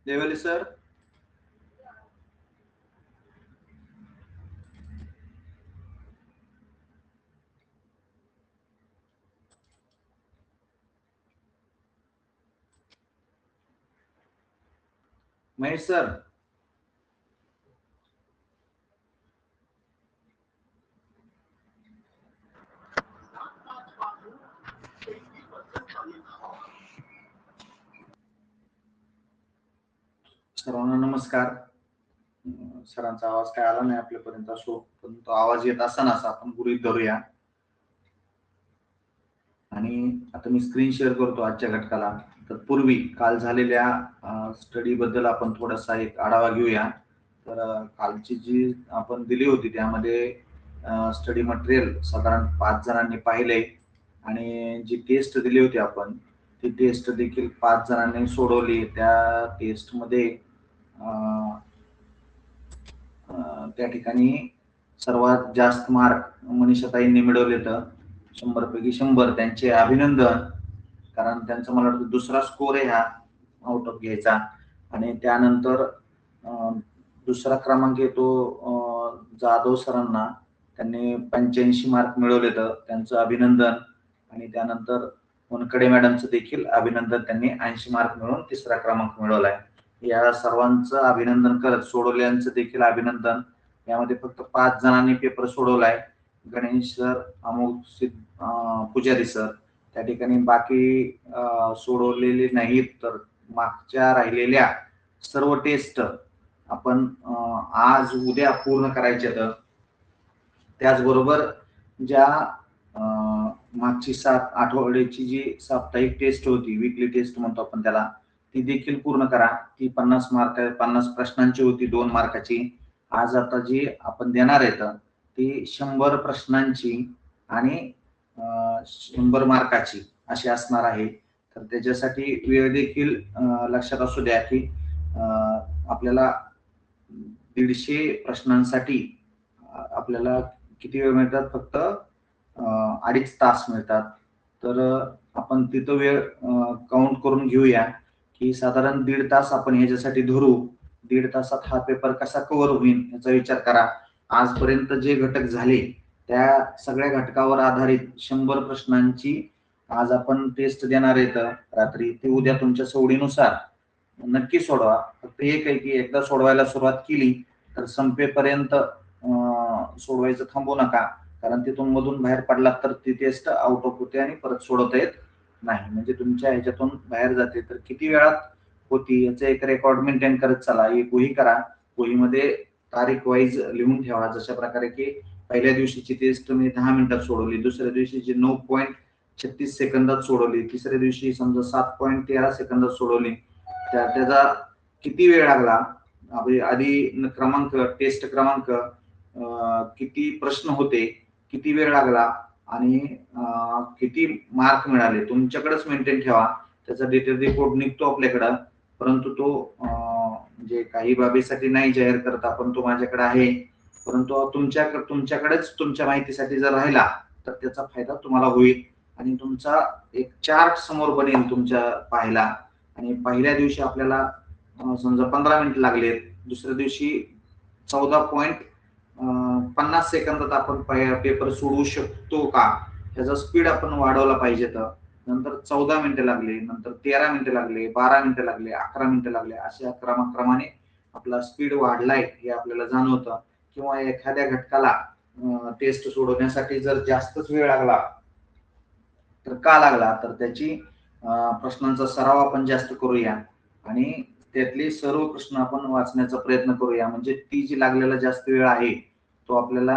देवले sir. Mahesh sir. सर्वांना नमस्कार. सरांचा आवाज काय आला नाही आपल्यापर्यंत, असो पण तो आवाज येत असतानाच आपण गृहीत धरूया. आणि आता मी स्क्रीन शेअर करतो आजच्या घटकाला. तत्पूर्वी काल झालेल्या स्टडी बद्दल आपण थोडासा एक आढावा घेऊया. तर कालची जी आपण दिली होती त्यामध्ये स्टडी मटेरियल साधारण 5 जणांनी पाहिले आणि जी टेस्ट दिली होती आपण ती टेस्ट देखील 5 जणांनी सोडवली. त्या टेस्टमध्ये त्या ठिकाणी सर्वात जास्त मार्क मनीषाताईंनी मिळवले. तर 100 पैकी 100 त्यांचे अभिनंदन. कारण त्यांचा मला वाटतं दुसरा स्कोर आहे हा आउट ऑफ घ्यायचा. आणि त्यानंतर दुसरा क्रमांक येतो जाधव सरांना, त्यांनी 85 मार्क मिळवले. तर त्यांचं अभिनंदन. आणि त्यानंतर वनकडे मॅडमचं देखील अभिनंदन, त्यांनी 80 मार्क मिळवून तिसरा क्रमांक मिळवलाय. या सर्वांचं अभिनंदन करत सोडवल्यांचं देखील अभिनंदन. यामध्ये फक्त 5 जणांनी पेपर सोडवलाय. गणेश सर, अमोल पुजारी सर. त्या ठिकाणी बाकी सोडवलेले नाहीत. तर मागच्या राहिलेल्या सर्व टेस्ट आपण आज उद्या पूर्ण करायच्या. त्याचबरोबर ज्या मागची 7 आठवड्याची जी साप्ताहिक टेस्ट होती, वीकली टेस्ट म्हणतो आपण त्याला, ती देखील पूर्ण करा. ती 50 मार्क 50 प्रश्नांची होती, 2 मार्काची. आज आता जी आपण देणार आहेत ती 100 प्रश्नांची आणि 100 मार्काची अशी असणार आहे. तर त्याच्यासाठी वेळ देखील लक्षात असू द्या की आपल्याला 150 प्रश्नांसाठी आपल्याला किती वेळ मिळतात? फक्त 2.5 तास मिळतात. तर आपण तिथं वेळ काउंट करून घेऊया की साधारण 1.5 तास आपण ह्याच्यासाठी धरू. 1.5 तासात हा पेपर कसा कव्हर होईल याचा विचार करा. आजपर्यंत जे घटक झाले त्या सगळ्या घटकावर आधारित 100 प्रश्नांची आज आपण टेस्ट देणार आहेत रात्री. ते उद्या तुमच्या सवडीनुसार नक्की सोडवा. फक्त एक आहे की एकदा सोडवायला सुरुवात केली तर संपेपर्यंत सोडवायचं थांबू नका. कारण तिथून मधून बाहेर पडला तर ती टेस्ट आउट ऑफ होते आणि परत सोडवता येत नाही. म्हणजे तुमच्या ह्याच्यातून बाहेर जाते. तर किती वेळात होती याचं एक रेकॉर्ड मेंटेन करत चला. एक वही करा. वहीमध्ये तारीख वाईज लिहून ठेवा. जशा प्रकारे की पहिल्या दिवशीची टेस्ट मी 10 मिनिटात सोडवली, दुसऱ्या दिवशीची 9.36 सेकंदात सोडवली, तिसऱ्या दिवशी समजा 7.13 सेकंदात सोडवली. त्याचा किती वेळ लागला, आधी क्रमांक, टेस्ट क्रमांक, किती प्रश्न होते, किती वेळ लागला आणि किती मार्क मिळाले, तुमच्याकडेच मेंटेन ठेवा. त्याचा डिटेल रिपोर्ट निघतो आपल्याकडं. परंतु तो म्हणजे काही बाबीसाठी नाही जाहीर करत आपण, तो माझ्याकडे आहे. परंतु तुमच्याकडेच तुमच्या माहितीसाठी जर राहिला तर त्याचा फायदा तुम्हाला होईल. आणि तुमचा एक चार्ट समोर बनेल तुमच्या पाहायला. आणि पहिल्या दिवशी आपल्याला समजा 15 मिनिट लागलेत, दुसऱ्या दिवशी 14.50 सेकंदात आपण पेपर सोडवू शकतो का, त्याचा स्पीड आपण वाढवला पाहिजे. तर नंतर 14 मिनिटं लागले, नंतर 13 मिनिटं लागले, 12 मिनिटं लागले, 11 मिनिटं लागले, अशा क्रमाक्रमाने आपला स्पीड वाढलाय हे आपल्याला जाणवतं. किंवा एखाद्या घटकाला टेस्ट सोडवण्यासाठी जर जास्तच वेळ लागला तर का लागला, तर त्याची प्रश्नांचा सराव आपण जास्त करूया आणि त्यातले सर्व प्रश्न आपण वाचण्याचा प्रयत्न करूया. म्हणजे ती जी लागलेला जास्त वेळ आहे तो आपल्याला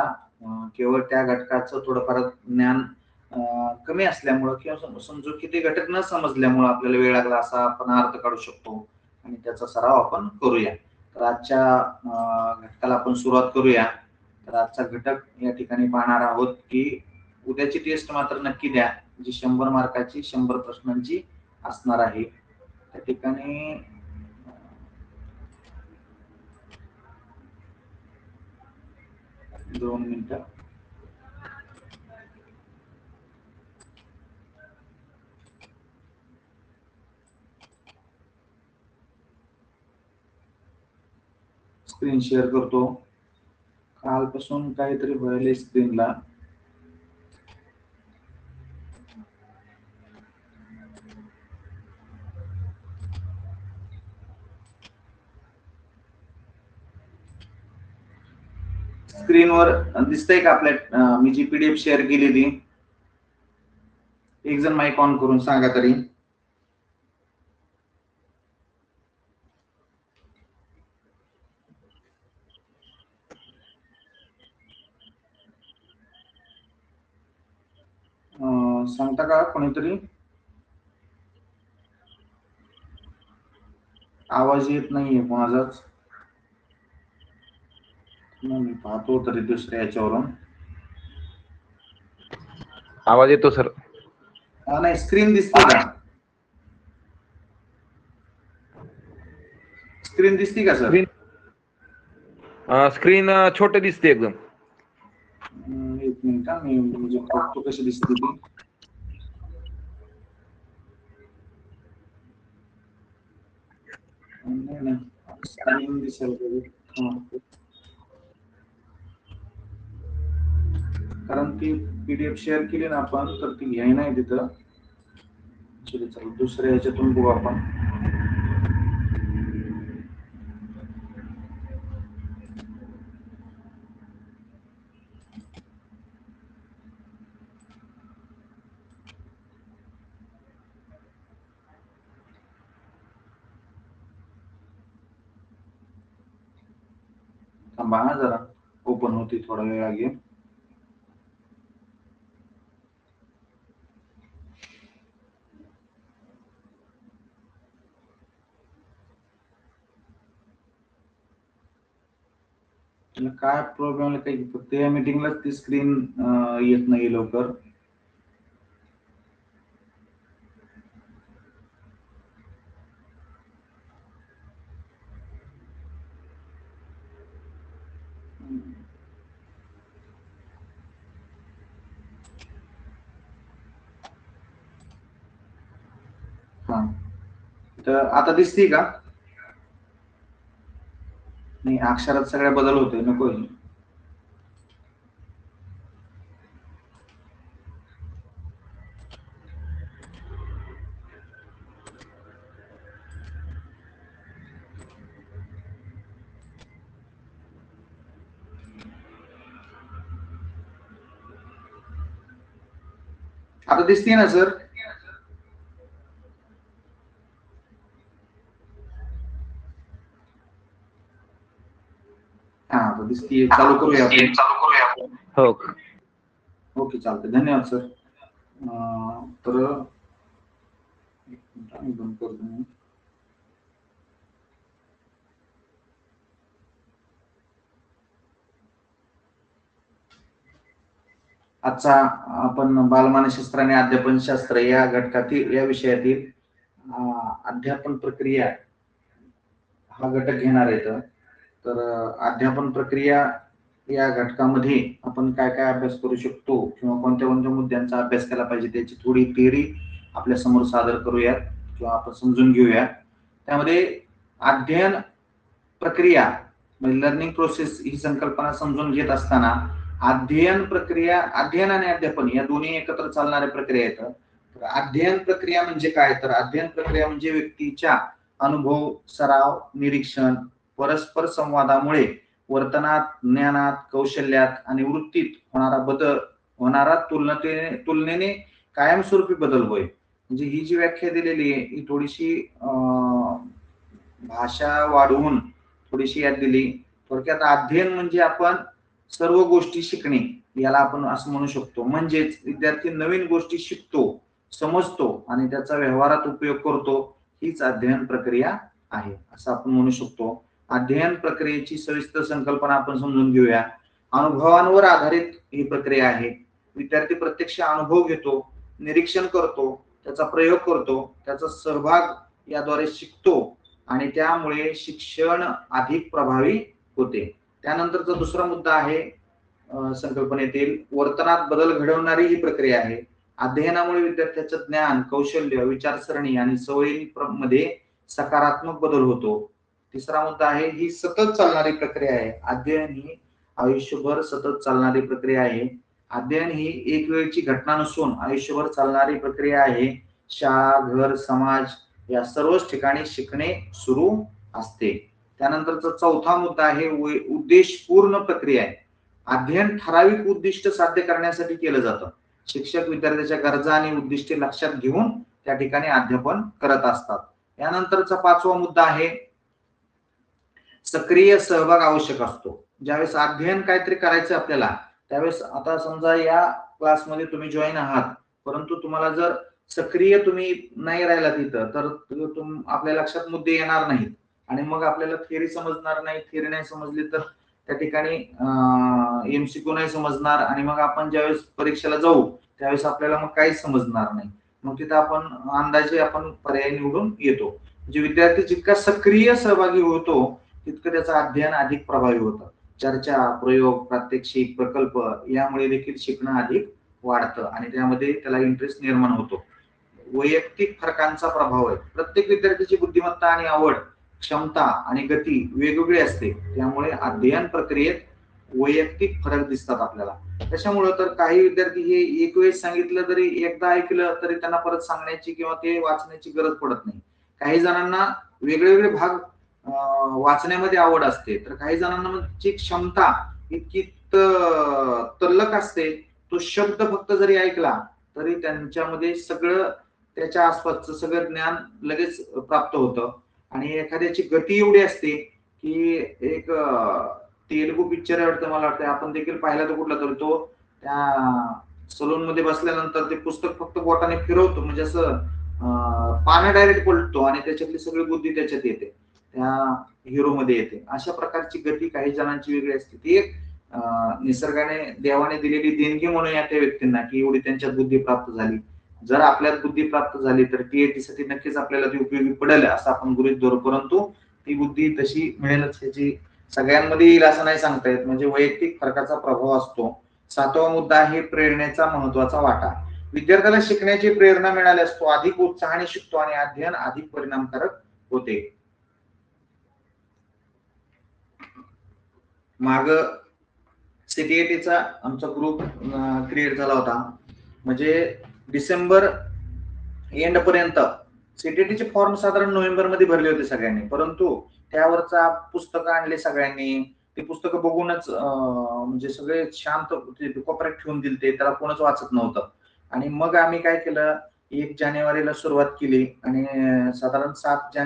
केवळ त्या घटकाचं थोडंफार ज्ञान कमी असल्यामुळं किंवा समजू की ते घटक न समजल्यामुळं आपल्याला वेळ लागला असा आपण अर्थ काढू शकतो आणि त्याचा सराव आपण करूया. तर आजच्या घटकाला आपण सुरुवात करूया. तर आजचा घटक या ठिकाणी पाहणार आहोत की उद्याची टेस्ट मात्र नक्की द्या, जी 100 मार्काची 100 प्रश्नांची असणार आहे. त्या ठिकाणी 2 मिनिटं. स्क्रीन शेअर करतो. कालपासून काहीतरी व्हायला स्क्रीनला. स्क्रीनवर दिसतंय का आपल्या मी जी पीडीएफ शेअर केलेली? एक जण माईक ऑन करून सांगा तरी. सांगता का कोणीतरी? आवाज येत नाहीये कोणाचाच. मी पाहतो तरी दुसऱ्या याच्यावरून. आवाज येतो सर. नाही, स्क्रीन दिसते का? स्क्रीन दिसते का सर? स्क्रीन छोटे दिसते एकदम. एक मिनिट मी म्हणजे बघतो कशी दिसते ती. नाही स्क्रीन दिसेल कारण ती पीडीएफ शेअर केली ना आपण तर ती घ्याय नाही तिथं. चला दुसऱ्या ह्याच्यातून बघू आपण. थांबा जरा ओपन होती, थोडा वेळ लागेल. काय प्रॉब्लेम काही फक्त या मीटिंगलाच ती स्क्रीन येत नाही लवकर. हा तर आता दिसते का? नाही, अक्षरात सगळ्या बदल होतोय, नको. आता दिसते ना सर? हा आता दिसते. चालू करूया आपण. हो ओके, चालतंय. धन्यवाद सर. तर एक मिनिट मी बंद करतो. आजचा आपण बालमानसशास्त्र आणि अध्यापनशास्त्र या घटकातील या विषयातील अध्यापन प्रक्रिया हा घटक घेणार आहे. तर अध्यापन प्रक्रिया या घटकामध्ये आपण काय काय अभ्यास करू शकतो किंवा कोणत्या कोणत्या मुद्द्यांचा अभ्यास केला पाहिजे त्याची थोडी थिअरी आपल्या समोर सादर करूयात किंवा आपण समजून घेऊया. त्यामध्ये अध्ययन प्रक्रिया म्हणजे लर्निंग प्रोसेस ही संकल्पना समजून घेत असताना अध्ययन प्रक्रिया, अध्ययन आणि अध्यापन या दोन्ही एकत्र चालणाऱ्या प्रक्रिया आहेत. तर अध्ययन प्रक्रिया म्हणजे काय? तर अध्ययन प्रक्रिया म्हणजे व्यक्तीच्या अनुभव, सराव, निरीक्षण, परस्पर संवादामुळे वर्तनात, ज्ञानात, कौशल्यात आणि वृत्तीत होणारा बदल, होणारा तुलनेने कायमस्वरूपी बदल होय. म्हणजे ही जी व्याख्या दिलेली आहे ही थोडीशी भाषा वाढवून थोडीशी यात दिली. थोडक्यात अध्ययन म्हणजे आपण सर्व गोष्टी शिकणे याला आपण असं म्हणू शकतो. म्हणजेच विद्यार्थी नवीन गोष्टी शिकतो, समजतो आणि त्याचा व्यवहारात उपयोग करतो, हीच अध्ययन प्रक्रिया आहे असं आपण म्हणू शकतो. अध्ययन प्रक्रियेची सविस्तर संकल्पना आपण समजून घेऊया. अनुभवांवर आधारित ही प्रक्रिया आहे. विद्यार्थी प्रत्यक्ष अनुभव घेतो, निरीक्षण करतो, त्याचा प्रयोग करतो, त्याचा सहभाग याद्वारे शिकतो आणि त्यामुळे शिक्षण अधिक प्रभावी होते. त्यानंतरचा दुसरा मुद्दा आहे संकल्पनेतील वर्तनात बदल घडवणारी ही प्रक्रिया आहे. अध्ययनामुळे विद्यार्थ्याचं ज्ञान, कौशल्य, विचारसरणी आणि सवयींमध्ये सकारात्मक बदल होतो. तिसरा मुद्दा आहे ही सतत चालणारी प्रक्रिया आहे. अध्ययन ही आयुष्यभर सतत चालणारी प्रक्रिया आहे. अध्ययन ही एक वेळची घटना नसून आयुष्यभर चालणारी प्रक्रिया आहे. शाळा, घर, समाज या सर्वच ठिकाणी शिकणे सुरू असते. त्यानंतरचा चौथा मुद्दा आहे उद्देशपूर्ण प्रक्रिया आहे. अध्ययन ठराविक उद्दिष्ट साध्य करण्यासाठी केलं जातं. शिक्षक विद्यार्थ्याच्या गरजा आणि उद्दिष्टे लक्षात घेऊन त्या ठिकाणी अध्यापन करत असतात. यानंतरचा पाचवा मुद्दा आहे सक्रिय सहभाग आवश्यक असतो. ज्यावेळेस अध्ययन काहीतरी करायचं आपल्याला, त्यावेळेस आता समजा या क्लासमध्ये तुम्ही जॉईन आहात, परंतु तुम्हाला जर सक्रिय तुम्ही नाही राहिला तिथं, तर आपल्या लक्षात मुद्दे येणार नाहीत आणि मग आपल्याला थिअरी समजणार नाही. थिअरी नाही समजली तर त्या ठिकाणी एमसीक्यू नाही समजणार आणि मग आपण ज्यावेळेस परीक्षेला जाऊ त्यावेळेस आपल्याला मग काहीच समजणार नाही. मग तिथं आपण अंदाजे आपण पर्याय निवडून येतो. म्हणजे विद्यार्थी जितका सक्रिय सहभागी होतो तितकं त्याचं अध्ययन अधिक प्रभावी होतं. चर्चा, प्रयोग, प्रात्यक्षिक, प्रकल्प यामुळे देखील शिकणं अधिक वाढतं आणि त्यामध्ये त्याला इंटरेस्ट निर्माण होतो. वैयक्तिक फरकांचा प्रभाव आहे. प्रत्येक विद्यार्थ्याची बुद्धिमत्ता आणि आवड, क्षमता आणि गती वेगवेगळी असते. त्यामुळे अध्ययन प्रक्रियेत वैयक्तिक फरक दिसतात आपल्याला. त्याच्यामुळं तर काही विद्यार्थी हे एक वेळेस सांगितलं तरी, एकदा ऐकलं तरी त्यांना परत सांगण्याची किंवा ते वाचण्याची गरज पडत नाही. काही जणांना वेगवेगळे भाग वाचण्यामध्ये आवड असते, तर काही जणांना ची क्षमता इतकी तल्लख असते, तो शब्द फक्त जरी ऐकला तरी त्यांच्यामध्ये सगळं त्याच्या आसपासचं सगळं ज्ञान लगेच प्राप्त होतं. आणि एखाद्याची गती एवढी असते की एक तेलुगू पिक्चर आहे वाटतं, मला वाटतं आपण देखील पाहिला तो कुठला तर, तो त्या सलून मध्ये बसल्यानंतर ते पुस्तक फक्त बोटाने फिरवतो, म्हणजे असं पानं डायरेक्ट पलटतो आणि त्याच्यातली सगळी बुद्धी त्याच्यात येते, त्या हिरो मध्ये येते. अशा प्रकारची गती काही जणांची वेगळी असते. ती एक निसर्गाने देवाने दिलेली देणगी म्हणून या त्या व्यक्तींना की एवढी त्यांच्यात बुद्धी प्राप्त झाली. जर आपल्यात बुद्धी प्राप्त झाली तर टीएटी साठी नक्कीच आपल्याला ती उपयोगी पडेल असं आपण गृहीत धरू, परंतु ती बुद्धी तशी मिळेलच याची सगळ्यांमध्ये येईल असं नाही सांगता येत. म्हणजे वैयक्तिक फरकाचा प्रभाव असतो. सातवा मुद्दा आहे प्रेरणेचा महत्वाचा वाटा. विद्यार्थ्याला शिकण्याची प्रेरणा मिळाल्यास तो अधिक उत्साहाने शिकतो आणि अध्ययन अधिक परिणामकारक होते. माग सीटीएटीचा आमचा ग्रुप क्रिएट झाला होता. म्हणजे डिसेंबर एंड पर्यंत सीटीएटीचे फॉर्म साधारण नोव्हेंबर मध्ये भरले होते सगळ्यांनी, परंतु त्यावरचा पुस्तकं आणले सगळ्यांनी. ते पुस्तकं बघूनच म्हणजे सगळे शांत कोपऱ्यात ठेवून दिले, ते त्याला कोणच वाचत नव्हतं. आणि मग आम्ही काय केलं, 1 जानेवारीला सुरुवात केली आणि साधारण 7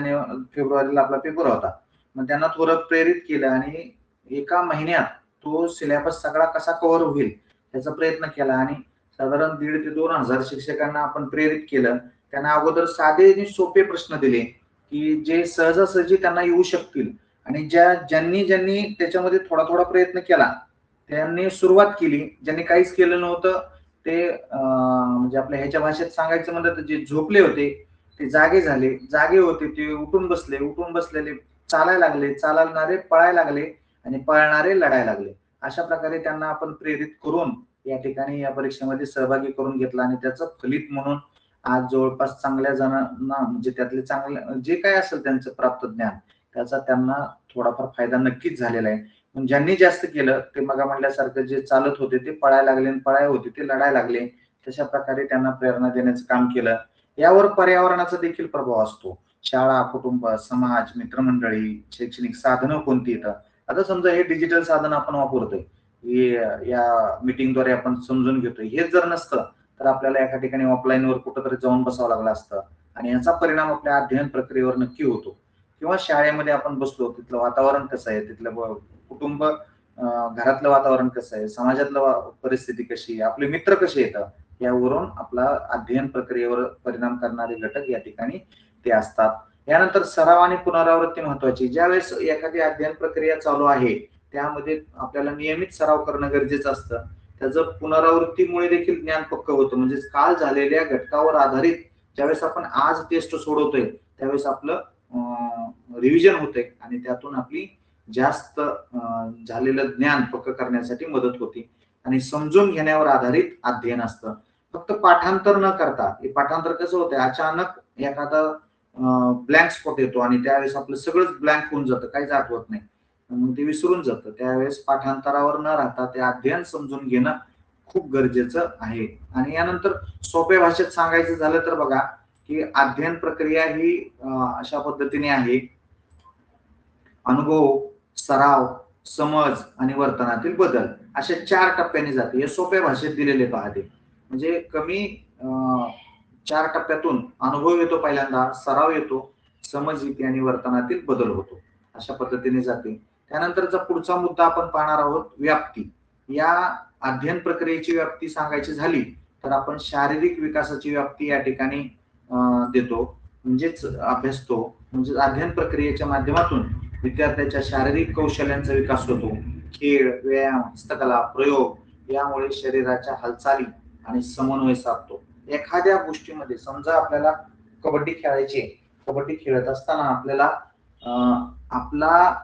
फेब्रुवारीला आपला पेपर होता. मग त्यांना थोडं प्रेरित केलं आणि एका महिन्यात तो सिलेबस सगळा कसा कव्हर होईल त्याचा प्रयत्न केला आणि साधारण 1,500 ते 2,000 शिक्षकांना आपण प्रेरित केलं. त्यांना अगोदर साधे आणि सोपे प्रश्न दिले की जे सहजासहजी त्यांना येऊ शकतील आणि ज्यांनी त्याच्यामध्ये थोडा थोडा प्रयत्न केला त्यांनी सुरुवात केली. ज्यांनी काहीच केलं नव्हतं ते म्हणजे आपल्या ह्याच्या भाषेत सांगायचं म्हणलं तर जे झोपले होते ते जागे झाले, जागे होते ते उठून बसले, उठून बसलेले चालायला लागले, चालणारे पळायला लागले आणि पळणारे लढायला लागले. अशा प्रकारे त्यांना आपण प्रेरित करून या ठिकाणी या परीक्षेमध्ये सहभागी करून घेतला आणि त्याचं फलित म्हणून आज जवळपास चांगल्या जणांना म्हणजे त्यातले चांगले जे काय असेल त्यांचं प्राप्त ज्ञान त्याचा त्यांना थोडाफार फायदा नक्कीच झालेला आहे. पण ज्यांनी जास्त केलं ते मग म्हणल्यासारखं जे चालत होते ते पळायला लागले आणि पळाय होते ते लढायला लागले, तशा प्रकारे त्यांना प्रेरणा देण्याचं काम केलं. यावर पर्यावरणाचा देखील प्रभाव असतो. शाळा, कुटुंब, समाज, मित्रमंडळी, शैक्षणिक साधनं कोणती येतात. आता समजा हे डिजिटल साधन आपण वापरतोय, या मीटिंगद्वारे आपण समजून घेतोय, हेच जर नसतं तर आपल्याला एका ठिकाणी ऑफलाईन वर कुठंतरी जाऊन बसावं लागलं असतं आणि याचा परिणाम आपल्या अध्ययन प्रक्रियेवर नक्की होतो. किंवा शाळेमध्ये आपण बसलो, तिथलं वातावरण कसं आहे, तिथलं कुटुंब घरातलं वातावरण कसं आहे, समाजातलं परिस्थिती कशी आहे, आपले मित्र कसे येतात, यावरून आपला अध्ययन प्रक्रियेवर परिणाम करणारे घटक या ठिकाणी ते असतात. यानंतर सराव आणि पुनरावृत्ती महत्वाची. ज्यावेळेस एखादी अध्ययन प्रक्रिया चालू आहे त्यामध्ये आपल्याला नियमित सराव करणं गरजेचं असतं. त्याचं पुनरावृत्तीमुळे देखील ज्ञान पक्क होतं. म्हणजे काल झालेल्या घटकावर आधारित ज्यावेळेस आपण आज टेस्ट सोडवतोय त्यावेळेस आपलं रिव्हिजन होते आणि त्यातून आपली जास्त झालेलं ज्ञान पक्क करण्यासाठी मदत होती. आणि समजून घेण्यावर आधारित अध्ययन असतं. फक्त पाठांतर न करता, हे पाठांतर कसं होतंय, अचानक एखादा ब्लँक स्पॉट येतो आणि त्यावेळेस आपलं सगळंच ब्लँक होऊन जातं, काहीच आठवत नाही, मग ते विसरून जातं. त्यावेळेस पाठांतरावर न राहता ते अध्ययन समजून घेणं खूप गरजेचं आहे. आणि यानंतर सोप्या भाषेत सांगायचं झालं तर बघा की अध्ययन प्रक्रिया ही अशा पद्धतीने आहे: अनुभव, सराव, समज आणि वर्तनातील बदल, अशा 4 टप्प्यांनी जाते. हे सोप्या भाषेत दिलेले पहा ते. म्हणजे कमी 4 टप्प्यातून अनुभव येतो पहिल्यांदा, सराव येतो, समज येते आणि वर्तनातील बदल होतो. अशा पद्धतीने जाते. त्यानंतरचा पुढचा मुद्दा आपण पाहणार आहोत, व्याप्ती. या अध्ययन प्रक्रियेची व्याप्ती सांगायची झाली तर आपण शारीरिक विकासाची व्याप्ती या ठिकाणी देतो, म्हणजेच अभ्यासतो. म्हणजे अध्ययन प्रक्रियेच्या माध्यमातून विद्यार्थ्याच्या शारीरिक कौशल्यांचा विकास होतो. खेळ, व्यायाम, हस्तकला, प्रयोग यामुळे शरीराच्या हालचाली आणि समन्वय साधतो. एखाद्या गोष्टीमध्ये समजा आपल्याला कबड्डी खेळायची, कबड्डी खेळत असताना आपल्याला आपला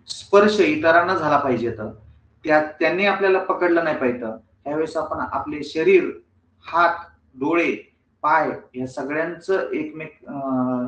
स्पर्श इतरांना झाला पाहिजे, तर त्यांनी आपल्याला पकडलं नाही पाहिजे. त्यावेळेस आपण आपले शरीर, हात, डोळे, पाय या सगळ्यांचं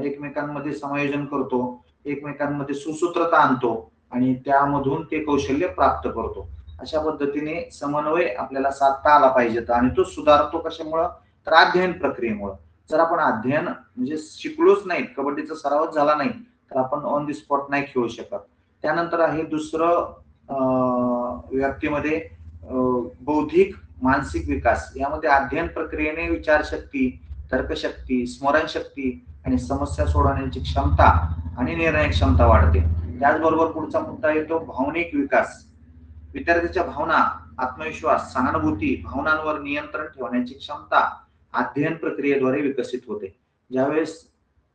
एकमेकांमध्ये समायोजन करतो, एकमेकांमध्ये सुसूत्रता आणतो आणि त्यामधून ते कौशल्य प्राप्त करतो. अशा पद्धतीने समन्वय आपल्याला साधता आला पाहिजे आणि तो सुधारतो कशामुळं, तर अध्ययन प्रक्रियेमुळं. जर आपण अध्ययन म्हणजे शिकलोच नाही, कबड्डीचा सरावच झाला नाही, तर आपण ऑन द स्पॉट नाही खेळू शकत. त्यानंतर आहे दुसरं व्यक्तीमध्ये बौद्धिक मानसिक विकास. यामध्ये अध्ययन प्रक्रियेने विचारशक्ती, तर्कशक्ती, स्मरणशक्ती आणि समस्या सोडवण्याची क्षमता आणि निर्णय क्षमता वाढते. त्याचबरोबर पुढचा मुद्दा येतो भावनिक विकास. विद्यार्थ्याच्या भावना, आत्मविश्वास, सहानुभूती, भावनांवर नियंत्रण ठेवण्याची क्षमता अध्ययन प्रक्रियेद्वारे विकसित होते. ज्यावेळेस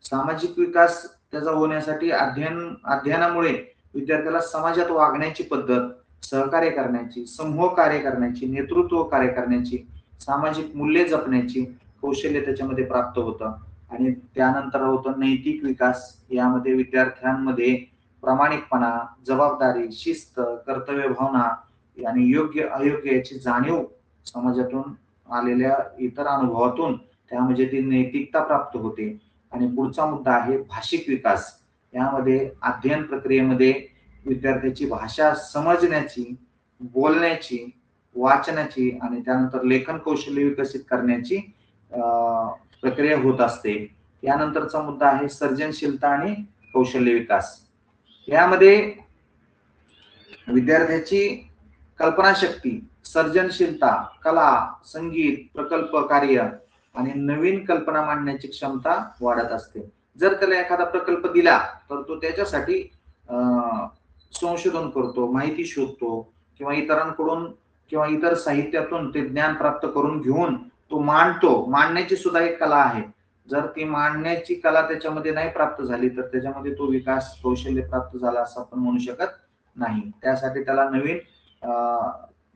सामाजिक विकास त्याचा होण्यासाठी अध्ययनामुळे विद्यार्थ्याला समाजात वागण्याची पद्धत, सहकार्य करण्याची, समूह कार्य करण्याची, नेतृत्व कार्य करण्याची, सामाजिक मूल्ये जपण्याची कौशल्य त्याच्यामध्ये प्राप्त होतं. आणि त्यानंतर होतं नैतिक विकास. यामध्ये विद्यार्थ्यांमध्ये प्रामाणिकपणा, जबाबदारी, शिस्त, कर्तव्य भावना आणि योग्य अयोग्य याची जाणीव, समाजातून आलेल्या इतर अनुभवातून त्यामध्ये ती नैतिकता प्राप्त होते. आणि पुढचा मुद्दा आहे भाषिक विकास. यामध्ये अध्ययन प्रक्रियेमध्ये विद्यार्थ्याची भाषा समजण्याची, बोलण्याची, वाचनाची आणि त्यानंतर लेखन कौशल्य विकसित करण्याची प्रक्रिया होत असते. यानंतरचा मुद्दा आहे सर्जनशीलता आणि कौशल्य विकास. यामध्ये विद्यार्थ्याची कल्पनाशक्ती, सर्जनशीलता, कला, संगीत, प्रकल्प कार्य आणि नवीन कल्पना मांडण्याची क्षमता वाढत असते. जर त्याला एखादा प्रकल्प दिला तर तो त्याच्यासाठी संशोधन करतो, माहिती शोधतो किंवा इतरांकडून किंवा इतर साहित्यातून ते ज्ञान प्राप्त करून घेऊन तो मांडतो. मांडण्याची सुद्धा एक कला आहे. जर ती मांडण्याची कला त्याच्यामध्ये नाही प्राप्त झाली तर त्याच्यामध्ये तो विकास कौशल्य प्राप्त झाला असं आपण म्हणू शकत नाही. त्यासाठी त्याला नवीन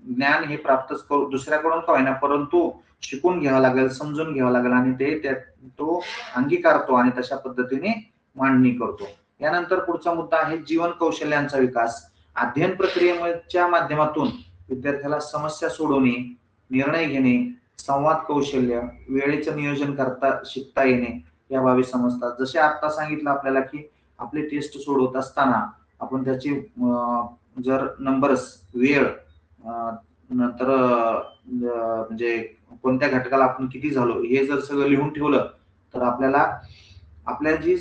ज्ञान हे प्राप्त दुसऱ्याकडून का होईना परंतु शिकून घ्यावं लागेल, समजून घ्यावं लागेल आणि ते तो अंगीकारतो आणि तशा पद्धतीने मांडणी करतो. यानंतर पुढचा मुद्दा आहे जीवन कौशल्यांचा विकास. अध्ययन प्रक्रियेच्या माध्यमातून विद्यार्थ्याला समस्या सोडवणे, निर्णय घेणे, संवाद कौशल्य, वेळेचं नियोजन करता शिकता येणे या बाबी समजतात. जसे आता सांगितलं आपल्याला की आपले टेस्ट सोडवत असताना आपण त्याची जर नंबर्स, वेळ, नंतर म्हणजे कोणत्या घटकाला आपण किती झालो हे जर सगळं लिहून ठेवलं तर आपल्याला आपल्या जी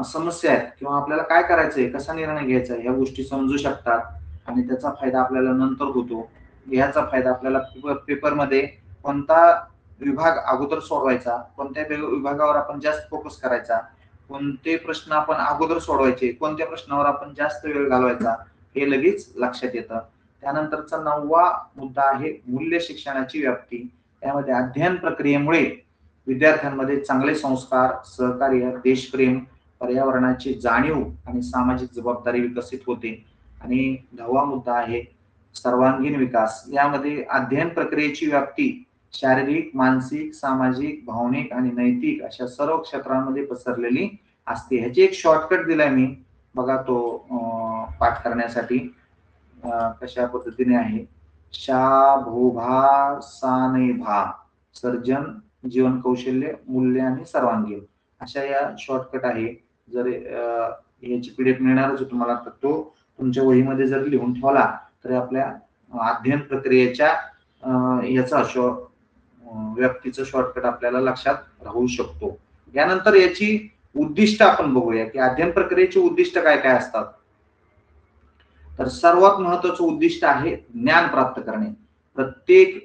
समस्या आहेत किंवा आपल्याला काय करायचंय, कसा निर्णय घ्यायचा ह्या गोष्टी समजू शकतात आणि त्याचा फायदा आपल्याला नंतर होतो. ह्याचा फायदा आपल्याला पेपरमध्ये कोणता विभाग अगोदर सोडवायचा, कोणत्या विभागावर आपण जास्त फोकस करायचा, कोणते प्रश्न आपण अगोदर सोडवायचे, कोणत्या प्रश्नावर आपण जास्त वेळ घालवायचा हे लगेच लक्षात येतं. त्यानंतरचा 9वा मुद्दा आहे मूल्य शिक्षणाची व्याप्ती. त्यामध्ये अध्ययन प्रक्रियेमुळे विद्यार्थ्यांमध्ये चांगले संस्कार, सहकार्य, देशप्रेम, पर्यावरणाची जाणीव आणि सामाजिक जबाबदारी विकसित होते. आणि 10वा मुद्दा आहे सर्वांगीण विकास. यामध्ये अध्ययन प्रक्रियेची व्याप्ती शारीरिक, मानसिक, सामाजिक, भावनिक आणि नैतिक अशा सर्व क्षेत्रांमध्ये पसरलेली असते. ह्याची एक शॉर्टकट दिलाय मी, बघा तो पाठ करण्यासाठी कशा पद्धतीने आहे. शा भोभा सा नै भा, सर्जन, जीवन कौशल्य, मूल्य आणि सर्वांगीण. अशा या शॉर्टकट आहे. जर याची पीडीएफ मिळणारच आहे तुम्हाला, तर तो तुमच्या वहीमध्ये जर लिहून ठेवला तर आपल्या अध्ययन प्रक्रियेच्या याचा व्याप्तीचं शॉर्टकट आपल्याला लक्षात राहू शकतो. यानंतर याची उद्दिष्ट आपण बघूया की अध्ययन प्रक्रियेची उद्दिष्ट काय काय असतात. तर सर्वात महत्वाचं उद्दिष्ट आहे ज्ञान प्राप्त करणे. प्रत्येक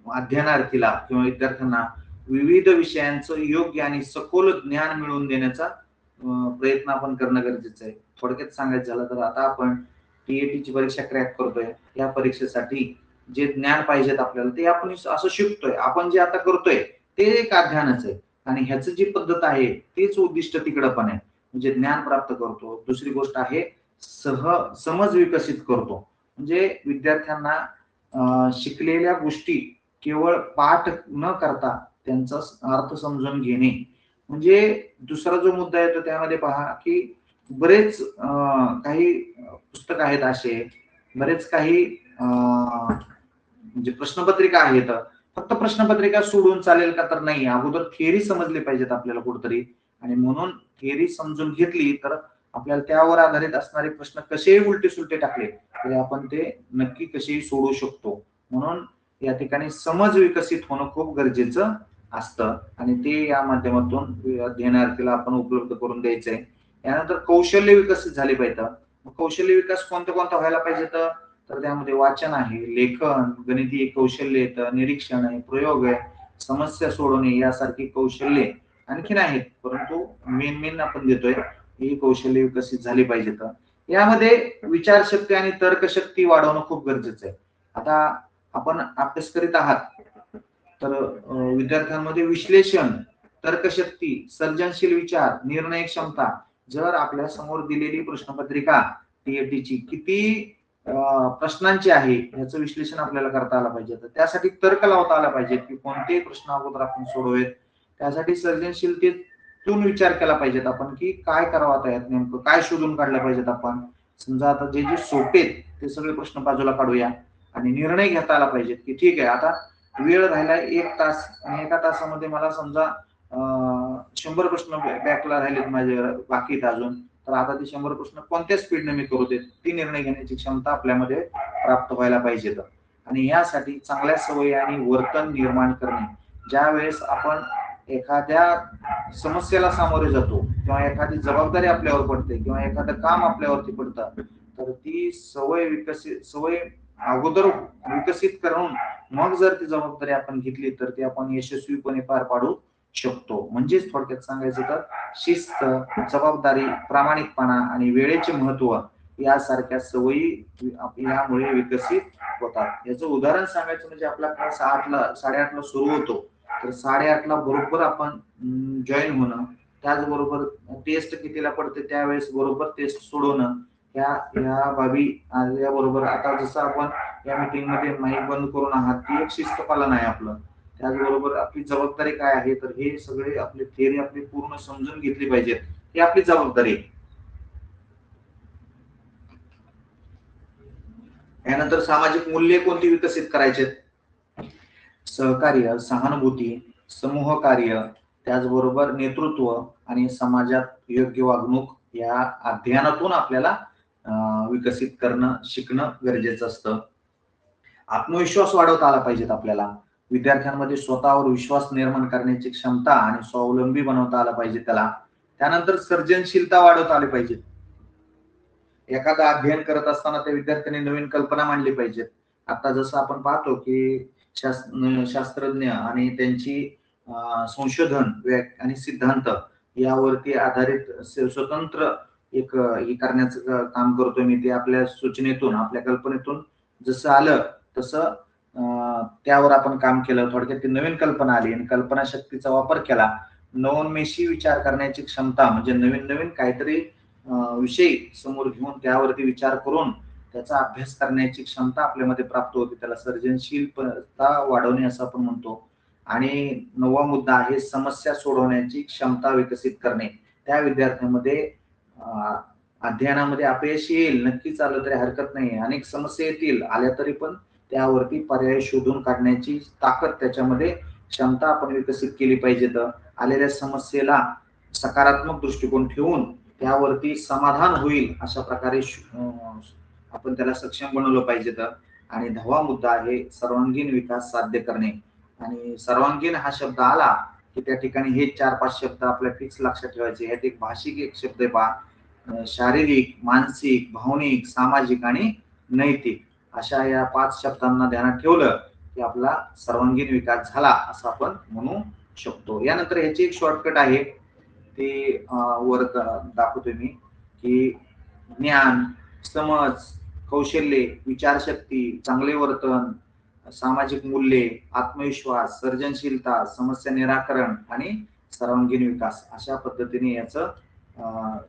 अध्ययनार्थीला किंवा विद्यार्थ्यांना विविध विषयांचं योग्य आणि सखोल ज्ञान मिळवून देण्याचा प्रयत्न आपण करणं गरजेचं आहे. थोडक्यात सांगायचं झालं तर आता आपण टीएटीची परीक्षा क्रॅक करतोय, या परीक्षेसाठी जे ज्ञान पाहिजेत आपल्याला ते आपण असं शिकतोय. आपण जे आता करतोय ते एक अध्ययनच आहे आणि ह्याचं जी पद्धत आहे तेच उद्दिष्ट तिकडं पण आहे. म्हणजे ज्ञान प्राप्त करतो. दुसरी गोष्ट आहे समज विकसित करतो. म्हणजे विद्यार्थ्यांना शिकलेल्या गोष्टी केवळ पाठ न करता त्यांचा अर्थ समजून घेणे. म्हणजे दुसरा जो मुद्दा येतो त्यामध्ये पहा की बरेच काही पुस्तक आहेत असे, बरेच काही म्हणजे प्रश्नपत्रिका आहेत. फक्त प्रश्नपत्रिका सोडून चालेल का? तर नाही. अगोदर थिअरी समजली पाहिजेत आपल्याला कुठतरी, आणि म्हणून थिअरी समजून घेतली तर आपल्याला त्यावर आधारित असणारे प्रश्न कसेही उलटे सुलटे टाकले तरी आपण ते नक्की कसेही सोडवू शकतो. म्हणून या ठिकाणी समज विकसित होणं खूप गरजेचं असतं आणि ते या माध्यमातून अध्ययनार्थीला आपण उपलब्ध करून द्यायचंय. यानंतर कौशल्य विकसित झाले पाहिजे. कौशल्य विकास कोणता कोणता व्हायला पाहिजे? तर त्यामध्ये वाचन आहे, लेखन, गणितीय कौशल्य येतं, निरीक्षण आहे, प्रयोग आहे, समस्या सोडवणे यासारखी कौशल्ये आणखीन आहेत, परंतु मेन आपण देतोय ही कौशल्य विकसित झाली पाहिजेत. यामध्ये विचारशक्ती आणि तर्कशक्ती वाढवणं खूप गरजेचं आहे. आता आपण अभ्यास करीत आहात तर विद्यार्थ्यांमध्ये विश्लेषण, तर्कशक्ती, सर्जनशील विचार, निर्णय क्षमता, जर आपल्या समोर दिलेली प्रश्नपत्रिका टीएटीची किती प्रश्नांची आहे याचं विश्लेषण आपल्याला करता आलं पाहिजे. तर त्यासाठी तर्क लावता आला पाहिजे की कोणते प्रश्न अगोदर आपण सोडवेत. त्यासाठी सर्जनशीलतेतून विचार केला पाहिजेत आपण की काय करावं आता यात, नेमकं काय शोधून काढलं पाहिजेत आपण. समजा आता जे जे सोपे ते सगळे प्रश्न बाजूला काढूया आणि निर्णय घेता आला पाहिजेत की ठीक आहे आता वेळ राहिला 1 तास आणि 1 तासामध्ये मला समजा 100 प्रश्न बॅकला राहिलेत माझे बाकी आहेत अजून, तर आता ते 100 प्रश्न कोणत्या स्पीडने मी करू देत, ती निर्णय घेण्याची क्षमता आपल्यामध्ये प्राप्त व्हायला पाहिजे. आणि यासाठी चांगल्या सवयी आणि वर्तन निर्माण करणे. ज्या वेळेस आपण एखाद्या समस्येला सामोरे जातो किंवा एखादी जबाबदारी आपल्यावर पडते किंवा एखादं काम आपल्यावरती पडतं, तर ती सवय अगोदर विकसित करून मग जर ती जबाबदारी आपण घेतली तर ती आपण यशस्वीपणे पार पाडू शकतो. म्हणजेच थोडक्यात सांगायचं तर शिस्त, जबाबदारी, प्रामाणिकपणा आणि वेळेचे महत्व यासारख्या सवयी यामुळे विकसित होतात. याचं उदाहरण सांगायचं म्हणजे आपला क्लास 8:30ला सुरू होतो, तर 8:30ला बरोबर आपण जॉईन होणं, त्याचबरोबर टेस्ट कितीला पडते त्यावेळेस बरोबर टेस्ट सोडवणं, या बाबी याबरोबर आता जसं आपण या मीटिंग मध्ये माईक बंद करून आहात ती एक शिस्त पालन आहे आपलं. त्याचबरोबर आपली जबाबदारी काय आहे, तर हे सगळे आपली थिअरी आपली पूर्ण समजून घेतली पाहिजे, ही आपली जबाबदारी. यानंतर सामाजिक मूल्ये कोणती विकसित करायचे? सहकार्य, सहानुभूती, समूह कार्य, त्याचबरोबर नेतृत्व आणि समाजात योग्य वागणूक या अध्ययनातून आपल्याला विकसित करणं, शिकणं गरजेचं असतं. आत्मविश्वास वाढवता आला पाहिजेत आपल्याला. विद्यार्थ्यांमध्ये स्वतःवर विश्वास निर्माण करण्याची क्षमता आणि स्वावलंबी बनवता आला पाहिजे त्याला. त्यानंतर सर्जनशीलता वाढवता आली पाहिजे. एखादा अध्ययन करत असताना त्या विद्यार्थ्यांनी नवीन कल्पना मांडली पाहिजेत. आता जसं आपण पाहतो की शास्त्रज्ञ आणि त्यांची संशोधन आणि सिद्धांत यावरती आधारित स्वतंत्र एक हे करण्याचं काम करतोय मी. ते आपल्या सूचनेतून, आपल्या कल्पनेतून जसं आलं तसं त्यावर आपण काम केलं. थोडक्यात ती नवीन कल्पना आली आणि कल्पना शक्तीचा वापर केला. नवोन्मेषी विचार करण्याची क्षमता म्हणजे नवीन नवीन काहीतरी विषय समोर घेऊन त्यावरती विचार करून त्याचा अभ्यास करण्याची क्षमता आपल्यामध्ये प्राप्त होते. त्याला सर्जनशीलता वाढवणे असं आपण म्हणतो. आणि 9वा मुद्दा आहे समस्या सोडवण्याची क्षमता विकसित करणे. त्या विद्यार्थ्यांमध्ये अध्ययनामध्ये अपयश येईल, नक्कीच आलं तरी हरकत नाही. अनेक समस्या येतील, आल्या तरी पण त्यावरती पर्याय शोधून काढण्याची ताकद त्याच्यामध्ये क्षमता आपण विकसित केली पाहिजे. तर आलेल्या समस्येला सकारात्मक दृष्टिकोन ठेवून त्यावरती समाधान होईल अशा प्रकारे आपण त्याला सक्षम बनवलं पाहिजे. आणि 10वा मुद्दा आहे सर्वांगीण विकास साध्य करणे. आणि सर्वांगीण हा शब्द आला की त्या ठिकाणी हे 4-5 शब्द आपल्या फिक्स लक्षात ठेवायचे. यात एक भाषिक एक शब्द आहे पहा, शारीरिक, मानसिक, भावनिक, सामाजिक आणि नैतिक अशा या 5 शब्दांना ध्यानात ठेवलं की आपला सर्वांगीण विकास झाला असं आपण म्हणू शकतो. यानंतर ह्याची एक शॉर्टकट आहे, ते वर दाखवतोय मी, की ज्ञान, समज, कौशल्ये, विचारशक्ती, चांगले वर्तन, सामाजिक मूल्ये, आत्मविश्वास, सर्जनशीलता, समस्या निराकरण आणि सर्वांगीण विकास अशा पद्धतीने याचं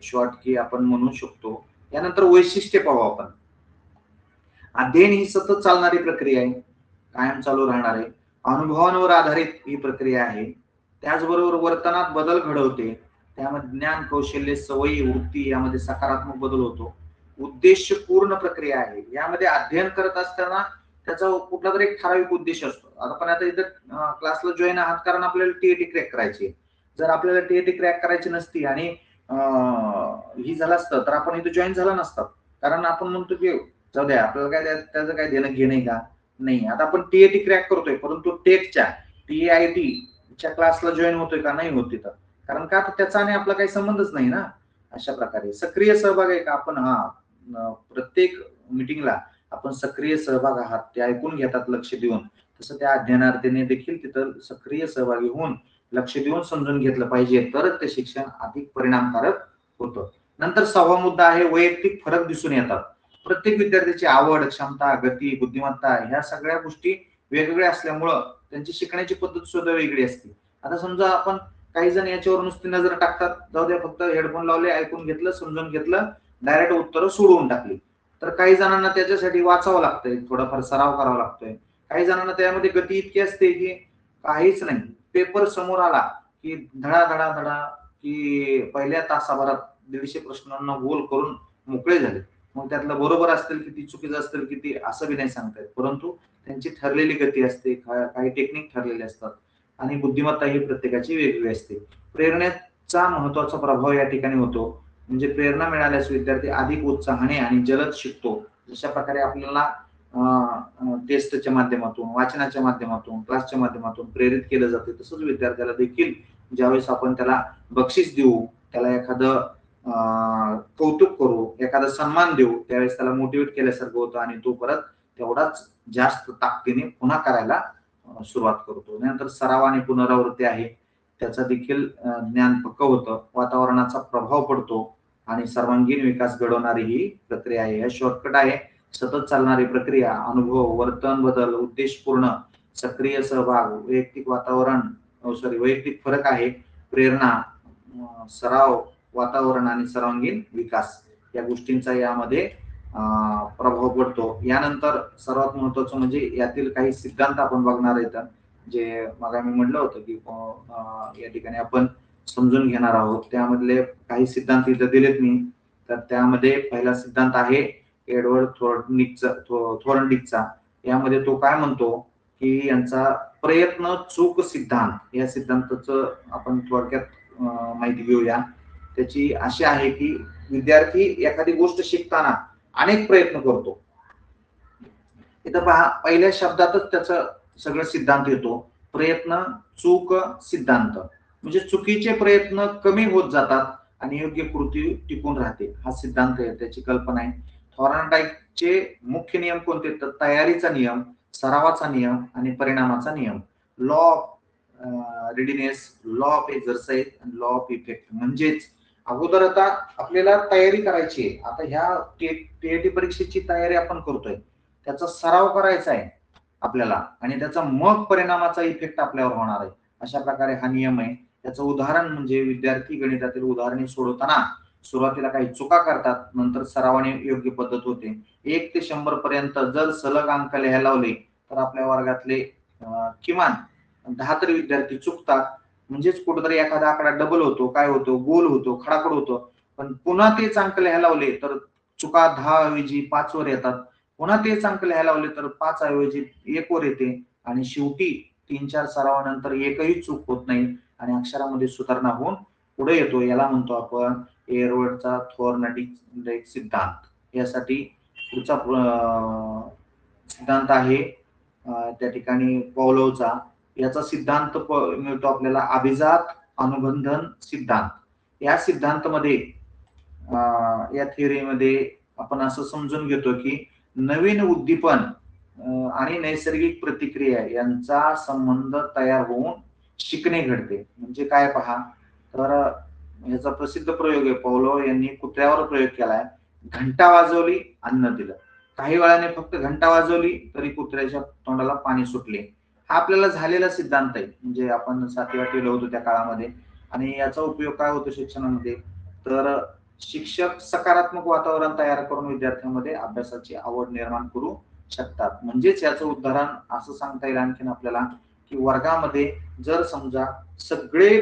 शॉर्ट की आपण म्हणू शकतो. यानंतर वैशिष्ट्य पाहू आपण. अध्ययन ही सतत चालणारी प्रक्रिया आहे, कायम चालू राहणार आहे, अनुभवांवर आधारित ही प्रक्रिया आहे. त्याचबरोबर वर्तनात बदल घडवते, त्यामध्ये ज्ञान, कौशल्य, सवयी, वृत्ती यामध्ये सकारात्मक बदल होतो. उद्देशपूर्ण प्रक्रिया आहे, यामध्ये अध्ययन करत असताना त्याचा कुठला तरी एक ठराविक उद्देश असतो. आपण आता इथं क्लासला जॉईन आहात कारण आपल्याला टीएटी क्रॅक करायची. जर आपल्याला टीएटी क्रॅक करायची नसती आणि ही झालं असतं तर आपण इथं जॉईन झाला नसतात. कारण आपण म्हणतो की जाऊ द्या, आपल्याला काय त्याचं काय देणं घेणं का नाही. आता आपण टीएटी क्रॅक करतोय परंतु टेटच्या टीआयटीच्या क्लासला जॉईन होतोय का नाही होत तिथं, कारण का त्याचा आणि आपला काही संबंधच नाही ना. अशा प्रकारे सक्रिय सहभाग आहे का आपण, प्रत्येक मिटिंगला आपण सक्रिय सहभाग आहात ते ऐकून घेतात लक्ष देऊन, तसं त्या अध्ययनार्थीने देखील तिथं सक्रिय सहभागी होऊन लक्ष देऊन समजून घेतलं पाहिजे, तरच ते शिक्षण अधिक परिणामकारक होतं. नंतर 6वा मुद्दा आहे वैयक्तिक फरक दिसून येतात. प्रत्येक विद्यार्थ्याची आवड, क्षमता, गती, बुद्धिमत्ता ह्या सगळ्या गोष्टी वेगवेगळ्या असल्यामुळं त्यांची शिकण्याची पद्धत सुद्धा वेगळी असते. आता समजा आपण काही जण याच्यावर नुसती नजर टाकतात, जाऊ द्या फक्त हेडफोन लावले, ऐकून घेतलं, समजून घेतलं, डायरेक्ट उत्तरं सोडवून टाकली. तर काही जणांना त्याच्यासाठी वाचावं लागतंय, थोडाफार सराव करावा लागतोय. काही जणांना त्यामध्ये गती इतकी असते की काहीच नाही, पेपर समोर आला की धडा धडा धडा की पहिल्या तासाभरात 150 प्रश्नांना गोल करून मोकळे झाले. मग त्यातलं बरोबर असतील किती, चुकीचं असतील किती असं बी नाही सांगता येत, परंतु त्यांची ठरलेली गती असते, काही टेक्निक ठरलेले असतात आणि बुद्धिमत्ता ही प्रत्येकाची वेगवेगळी असते. प्रेरणेचा महत्वाचा प्रभाव या ठिकाणी होतो. म्हणजे प्रेरणा मिळाल्यास विद्यार्थी अधिक उत्साहाने आणि जलद शिकतो. जशा प्रकारे आपल्याला टेस्टच्या माध्यमातून, वाचनाच्या माध्यमातून, क्लासच्या माध्यमातून प्रेरित केलं जाते, तसंच विद्यार्थ्याला देखील ज्यावेळेस आपण त्याला बक्षीस देऊ, त्याला एखादं कौतुक करू, एखादा सन्मान देऊ, त्यावेळेस त्याला मोटिवेट केल्यासारखं होतं आणि तो परत तेवढाच जास्त ताकदीने पुन्हा करायला सुरुवात करतो. नंतर सराव आणि पुनरावृत्ती आहे, त्याचा देखील ज्ञान पक्क होतं. वातावरणाचा प्रभाव पडतो आणि सर्वांगीण विकास घडवणारी ही प्रक्रिया आहे. हे शॉर्टकट आहे, सतत चालणारी प्रक्रिया, अनुभव, वर्तन बदल, उद्देशपूर्ण, सक्रिय सहभाग, वैयक्तिक वैयक्तिक फरक आहे, प्रेरणा, सराव, वातावरण आणि सर्वांगीण विकास या गोष्टींचा यामध्ये प्रभाव पडतो. यानंतर सर्वात महत्वाचं म्हणजे यातील काही सिद्धांत आपण बघणार आहेत, जे मग मी म्हटलं होतं की या ठिकाणी आपण समजून घेणार आहोत. त्यामधले काही सिद्धांत इथं दिलेत मी. तर त्यामध्ये पहिला सिद्धांत आहे एडवर्ड थॉर्नडिकचा. यामध्ये तो काय म्हणतो की यांचा प्रयत्न चूक सिद्धांत, या सिद्धांताचं आपण थोडक्यात माहिती घेऊया. त्याची अशी आहे की विद्यार्थी एखादी गोष्ट शिकताना अनेक प्रयत्न करतो. इथं पहा, पहिल्या शब्दातच त्याचं सगळं सिद्धांत येतो, प्रयत्न चूक सिद्धांत. म्हणजे चुकीचे प्रयत्न कमी होत जातात आणि योग्य कृती टिकून राहते, हा सिद्धांत आहे, त्याची कल्पना आहे. थॉर्नडाईकचे मुख्य नियम कोणते, तर तयारीचा नियम, सरावाचा नियम आणि परिणामाचा नियम. Law of readiness, law of exercise आणि लॉ ऑफ इफेक्ट. म्हणजेच अगोदर आता आपल्याला तयारी करायची आहे, आता ह्या टीएटी परीक्षेची तयारी आपण करतोय, त्याचा सराव करायचा आहे आपल्याला आणि त्याचा मग परिणामाचा इफेक्ट आपल्यावर होणार आहे. अशा प्रकारे हा नियम आहे. त्याचं उदाहरण म्हणजे विद्यार्थी गणितातील उदाहरणे सोडवताना सुरुवातीला काही चुका करतात, नंतर सरावाने योग्य पद्धत होते. 1 ते 100 पर्यंत जर सलग अंक लिहायला लावले तर आपल्या वर्गातले किमान 10 तरी विद्यार्थी चुकतात. म्हणजेच कुठेतरी एखादा आकडा डबल होतो, काय होतो, गोल होतो, खडाखड होतो. पण पुन्हा तेच अंक लिहायला लावले तर चुका 10 ऐवजी 5 वर येतात. पुन्हा तेच अंक लिहायला लावले तर 5 ऐवजी 1 वर येते आणि शेवटी 3-4 सरावानंतर एकही चूक होत नाही आणि अक्षरामध्ये सुधारणा होऊन पुढे येतो याला म्हणतो आपण एअरवर्डचा थॉर्नडाईक सिद्धांत। यासाठी पुढचा सिद्धांत आहे त्या ठिकाणी पॉवलोवचा। याचा सिद्धांत मिळतो आपल्याला अभिजात अनुबंधन सिद्धांत। या सिद्धांतामध्ये या थिअरीमध्ये आपण असं समजून घेतो की नवीन उद्दीपन आणि नैसर्गिक प्रतिक्रिया यांचा संबंध तयार होऊन शिकणे घडते। म्हणजे काय पहा, तर याचा प्रसिद्ध प्रयोग आहे, पॉवलोव यांनी कुत्र्यावर प्रयोग केलाय। घंटा वाजवली, अन्न दिलं। काही वेळाने फक्त घंटा वाजवली तरी कुत्र्याच्या तोंडाला पाणी सुटले। हा आपल्याला झालेला सिद्धांत आहे, म्हणजे आपण 7वी 8वी होतो त्या काळामध्ये। आणि याचा उपयोग काय होतो शिक्षणामध्ये, तर शिक्षक सकारात्मक वातावरण तयार करून विद्यार्थ्यांमध्ये अभ्यासाची आवड निर्माण करू शकतात। म्हणजेच याचं उदाहरण असं सांगता येईल आणखीन आपल्याला की वर्गामध्ये जर समजा सगळे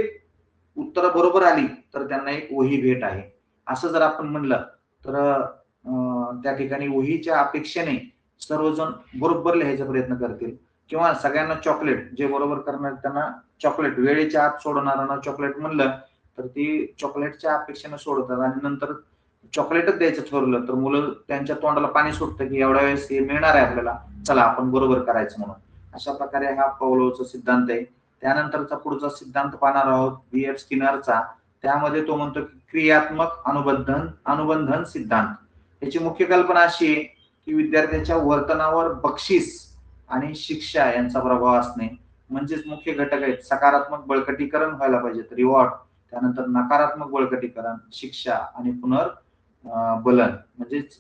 उत्तर बरोबर आली तर त्यांना एक वही भेट आहे, असं जर आपण म्हणलं तर त्या ठिकाणी वहीच्या अपेक्षेने सर्वजण बरोबर लिहायचा प्रयत्न करतील। किंवा सगळ्यांना चॉकलेट, जे बरोबर करणार त्यांना चॉकलेट, वेळेच्या आत सोडणाऱ्यांना चॉकलेट म्हणलं तर ती चॉकलेटच्या अपेक्षेने सोडतात आणि नंतर चॉकलेटच द्यायचं ठरवलं तर मुलं त्यांच्या तोंडाला पाणी सुटतं की एवढ्या वेळेस हे मिळणार आहे आपल्याला, चला आपण बरोबर करायचं म्हणून। अशा प्रकारे हा पॉवलोवचा सिद्धांत आहे। त्यानंतरचा पुढचा सिद्धांत पाहणार आहोत B.F. स्किनरचा। त्यामध्ये तो म्हणतो की क्रियात्मक अनुबंधन सिद्धांत। याची मुख्य कल्पना अशी आहे की विद्यार्थ्याच्या वर्तनावर बक्षीस आणि शिक्षा यांचा प्रभाव असणे। म्हणजेच मुख्य घटक आहेत, सकारात्मक बळकटीकरण व्हायला पाहिजे, रिवॉर्ड, त्यानंतर नकारात्मक बळकटीकरण, शिक्षा आणि पुनर्बलन। म्हणजेच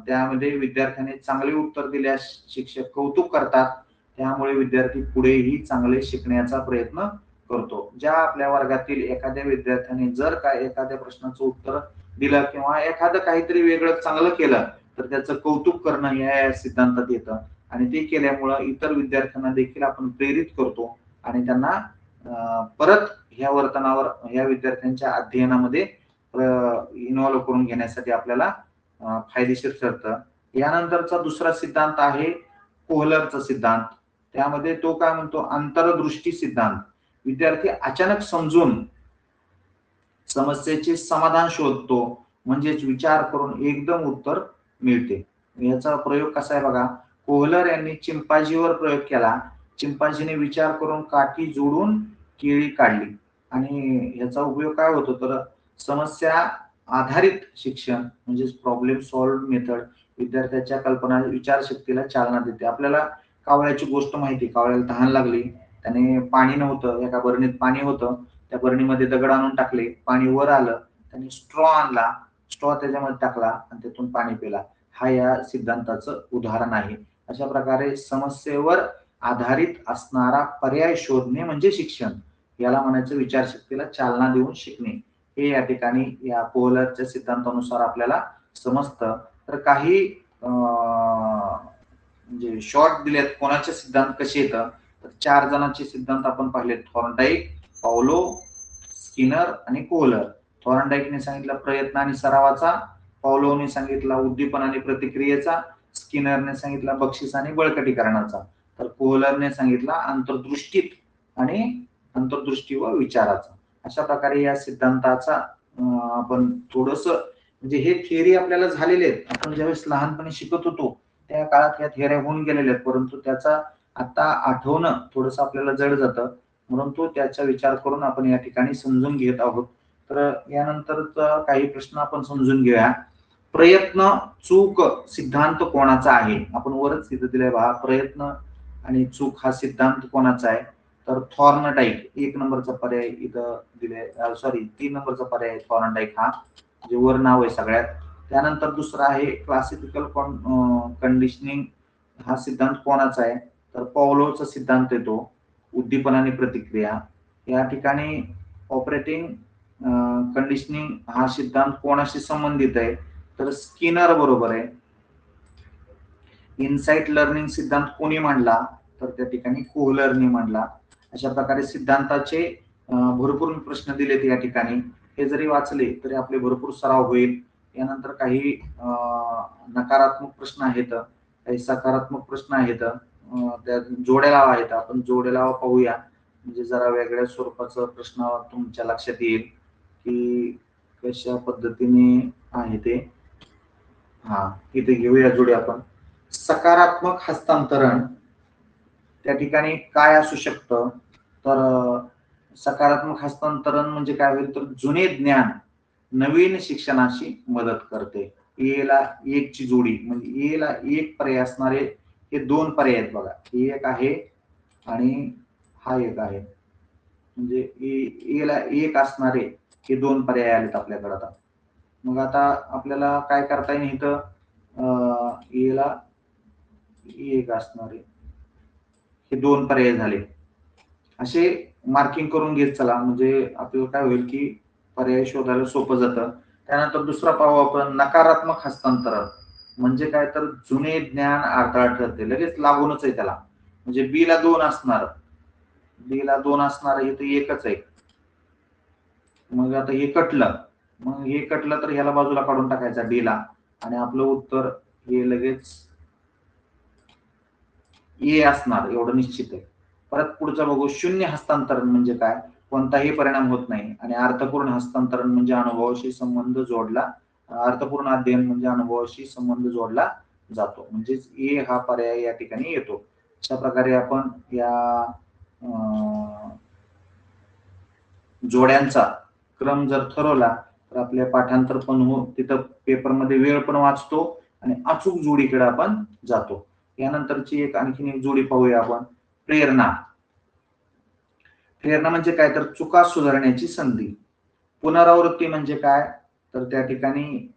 त्यामध्ये विद्यार्थ्याने चांगले उत्तर दिल्यास शिक्षक कौतुक करतात, त्यामुळे विद्यार्थी पुढेही चांगले शिकण्याचा प्रयत्न करतो। ज्या आपल्या वर्गातील एखाद्या विद्यार्थ्याने जर काय एखाद्या प्रश्नाचं उत्तर दिलं किंवा एखादं काहीतरी वेगळं चांगलं केलं तर त्याचं कौतुक करणं या सिद्धांतात येतं। आणि ते केल्यामुळं इतर विद्यार्थ्यांना देखील आपण प्रेरित करतो आणि त्यांना परत ह्या वर्तनावर ह्या विद्यार्थ्यांच्या अध्ययनामध्ये इन्व्हॉल्व करून घेण्यासाठी आपल्याला फायदेशीर ठरतं। यानंतरचा दुसरा सिद्धांत आहे कोहलरचा सिद्धांत। त्यामध्ये तो काय म्हणतो, अंतरदृष्टी सिद्धांत। विद्यार्थी अचानक समजून समस्येचे समाधान शोधतो, म्हणजेच विचार करून एकदम उत्तर मिळते। याचा प्रयोग कसा आहे बघा, कोहलर यांनी चिंपांझीवर प्रयोग केला। चिंपांझीने विचार करून काठी जोडून केळी काढली आणि याचा उपयोग काय होतो, तर समस्या आधारित शिक्षण म्हणजेच प्रॉब्लेम सॉल्व्ह मेथड विद्यार्थ्याच्या कल्पना विचारशक्तीला चालना देते। आपल्याला कावळ्याची गोष्ट माहिती, कावळ्याला तहान लागली, त्याने पाणी नव्हतं, एका बरणीत पाणी होतं, त्या बरणीमध्ये दगड आणून टाकले, पाणी वर आलं, त्याने स्ट्रॉ आणला, स्ट्रॉ त्याच्यामध्ये टाकला आणि त्यातून पाणी पिला। हा या सिद्धांताचं उदाहरण आहे। अशा प्रकारे समस्येवर आधारित असणारा पर्याय शोधणे म्हणजे शिक्षण, याला म्हणायचं विचारशक्तीला चालना देऊन शिकणे। हे या ठिकाणी या कोहलरच्या सिद्धांतानुसार आपल्याला समजतं। तर काही म्हणजे शॉर्ट दिलेत कोणाचे सिद्धांत कसे येतं, तर 4 जणांचे सिद्धांत आपण पाहिले, थॉर्नडाईक, पॉवलोव, स्किनर आणि कोहलर। थॉर्नडाईकने सांगितलं प्रयत्न आणि सरावाचा, पॉवलोवने सांगितला उद्दीपन आणि प्रतिक्रियेचा, स्किनरने सांगितला बक्षीस आणि बळकटीकरणाचा, तर कोहलरने सांगितला अंतर्दृष्टी व विचाराचा। अशा प्रकारे या सिद्धांताचा आपण थोडस म्हणजे हे थिअरी आपल्याला झालेले आहेत, आपण ज्यावेळेस लहानपणी शिकत होतो त्या काळात ह्या थिअऱ्या होऊन गेलेल्या आहेत, परंतु त्याचा आता आठवणं थोडस आपल्याला जड जातं, म्हणून तो त्याचा विचार करून आपण या ठिकाणी समजून घेत आहोत। तर यानंतरचा काही प्रश्न आपण समजून घेऊया। प्रयत्न चूक सिद्धांत कोणाचा आहे, आपण वरच इथं दिलंय पहा, प्रयत्न आणि चूक हा सिद्धांत कोणाचा आहे, तर थॉर्नडाईक 1 नंबरचा पर्याय इथं दिले, सॉरी 3 नंबरचा पर्याय थॉर्नडाईक हा, जे वर नाव आहे सगळ्यात। त्यानंतर दुसरा आहे क्लासिकल कंडिशनिंग हा सिद्धांत कोणाचा आहे, तर पॉवलोवचा सिद्धांत येतो, उद्दीपन आणि प्रतिक्रिया। या ठिकाणी ऑपरेटिंग कंडिशनिंग हा सिद्धांत कोणाशी संबंधित आहे, तर स्किनर बरोबर आहे। इनसाइट लर्निंग सिद्धांत कोणी मांडला, तर त्या ठिकाणी कोहलरने मांडला। अशा प्रकारे सिद्धांताचे भरपूर प्रश्न दिलेत या ठिकाणी, हे जरी वाचले तरी आपले भरपूर सराव होईल। यानंतर काही नकारात्मक प्रश्न आहेत, काही सकारात्मक प्रश्न आहेत, त्या जोड्या लावा आहेत, आपण जोड्या लावा पाहूया, म्हणजे जरा वेगळ्या स्वरूपाचा प्रश्न तुमच्या लक्षात येईल। की कशा पद्धतीने आहे ते. हा, इथे घेऊया जोडी आपण. सकारात्मक हस्तांतरण त्या ठिकाणी काय असू शकतं, तर सकारात्मक हस्तांतरण म्हणजे काय होईल, तर जुने ज्ञान नवीन शिक्षणाशी मदत करते. ए ला एक ची जोडी म्हणजे ए ला एक पर्याय असणारे हे दोन पर्याय आहेत बघा. एक आहे आणि हा एक आहे. म्हणजे ए ला एक असणारे हे दोन पर्याय आलेत आपल्याकडे आता. मग आता आपल्याला काय करता येईल इथं, ए ला एक असणारे हे दोन पर्याय झाले. असे मार्किंग करून घेत चला, म्हणजे आपल्याला काय होईल की पर्याय शोधायला सोपं जातं. त्यानंतर दुसरा पाहू आपण, नकारात्मक हस्तांतरण म्हणजे काय, तर जुने ज्ञान अडथळा ठरते. लगेच लागूनच आहे त्याला. म्हणजे बी ला दोन असणार, हे तर एकच आहे. मग आता हे कटलं, मग हे कटलं तर ह्याला बाजूला काढून टाकायचा डी ला, आणि आपलं उत्तर हे लगेच ए असणार एवढं निश्चित आहे. परत पुढचं बघू, शून्य हस्तांतरण म्हणजे काय, कोणताही परिणाम होत नाही. आणि अर्थपूर्ण हस्तांतरण म्हणजे अनुभवाशी संबंध जोडला, अर्थपूर्ण अध्ययन म्हणजे अनुभवाशी संबंध जोडला जातो. म्हणजेच ए हा पर्याय या ठिकाणी येतो. अशा प्रकारे आपण या जोड्यांचा क्रम जर ठरवला तर आपल्या पाठांतर पण हो, तिथं पेपरमध्ये वेळ पण वाचतो आणि अचूक जोडीकडे आपण जातो. यानंतरची आणखीन एक जोडी पाहूया आपण, प्रेरणा. प्रेरणा म्हणजे काय, तर चुका सुधारण्याची संधी. पुनरावृत्ती म्हणजे काय, तर त्या ठिकाणी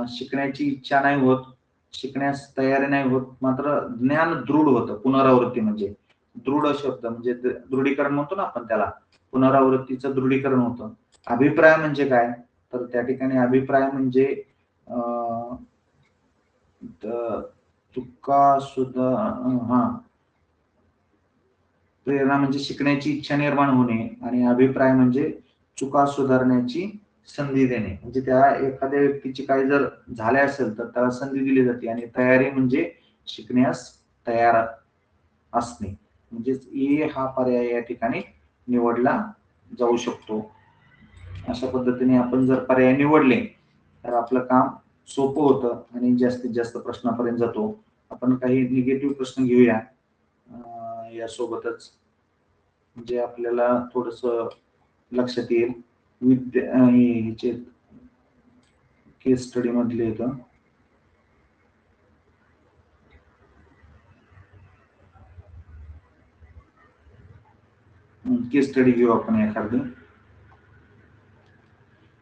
शिकण्याची इच्छा नाही होत, शिकण्यास तयारी नाही होत, मात्र ज्ञान दृढ होतं. पुनरावृत्ती म्हणजे दृढ शब्द म्हणजे दृढीकरण म्हणतो ना आपण त्याला, पुनरावृत्तीचं दृढीकरण होतं. अभिप्राय म्हणजे काय, तर त्या ठिकाणी अभिप्राय म्हणजे चुका सुद्धा प्रेरणा म्हणजे शिकण्याची इच्छा निर्माण होणे, आणि अभिप्राय म्हणजे चुका सुधारण्याची संधी देणे. म्हणजे त्या एखाद्या व्यक्तीची काही जर झाले असेल तर त्याला संधी दिली जाते. आणि तयारी म्हणजे शिकण्यास तयार असणे. म्हणजेच ए हा पर्याय या ठिकाणी निवडला जाऊ शकतो. अशा पद्धतीने आपण जर पर्याय निवडले तर आपलं काम सोपं होतं आणि जास्तीत जास्त प्रश्नापर्यंत जातो. आपण काही निगेटिव्ह प्रश्न घेऊया यासोबतच, म्हणजे आपल्याला थोडस लक्षात येईल. ह्याचे केस स्टडी मधले येतं. केस स्टडी घेऊ आपण एखादी.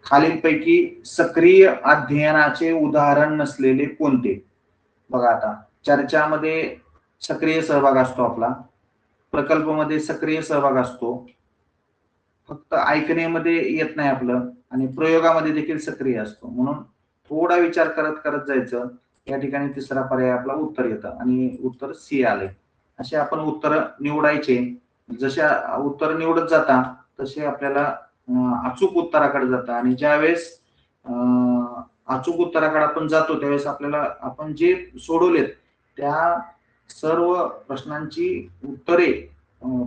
खालीलपैकी सक्रिय अध्ययनाचे उदाहरण नसलेले कोणते. बघा आता, चर्चामध्ये सक्रिय सहभाग असतो आपला, प्रकल्पामध्ये सक्रिय सहभाग असतो, फक्त ऐकण्यामध्ये येत नाही आपलं, आणि प्रयोगामध्ये देखील सक्रिय असतो. म्हणून थोडा विचार करत करत जायचं. या ठिकाणी तिसरा पर्याय आपला उत्तर येतं आणि उत्तर सी आले. असे आपण उत्तर निवडायचे. जशा उत्तर निवडत जाता तसे आपल्याला अचूक उत्तराकडे जातं. आणि ज्यावेळेस अचूक उत्तराकडे आपण जातो त्यावेळेस आपल्याला आपण जे सोडवलेत त्या सर्व प्रश्नांची उत्तरे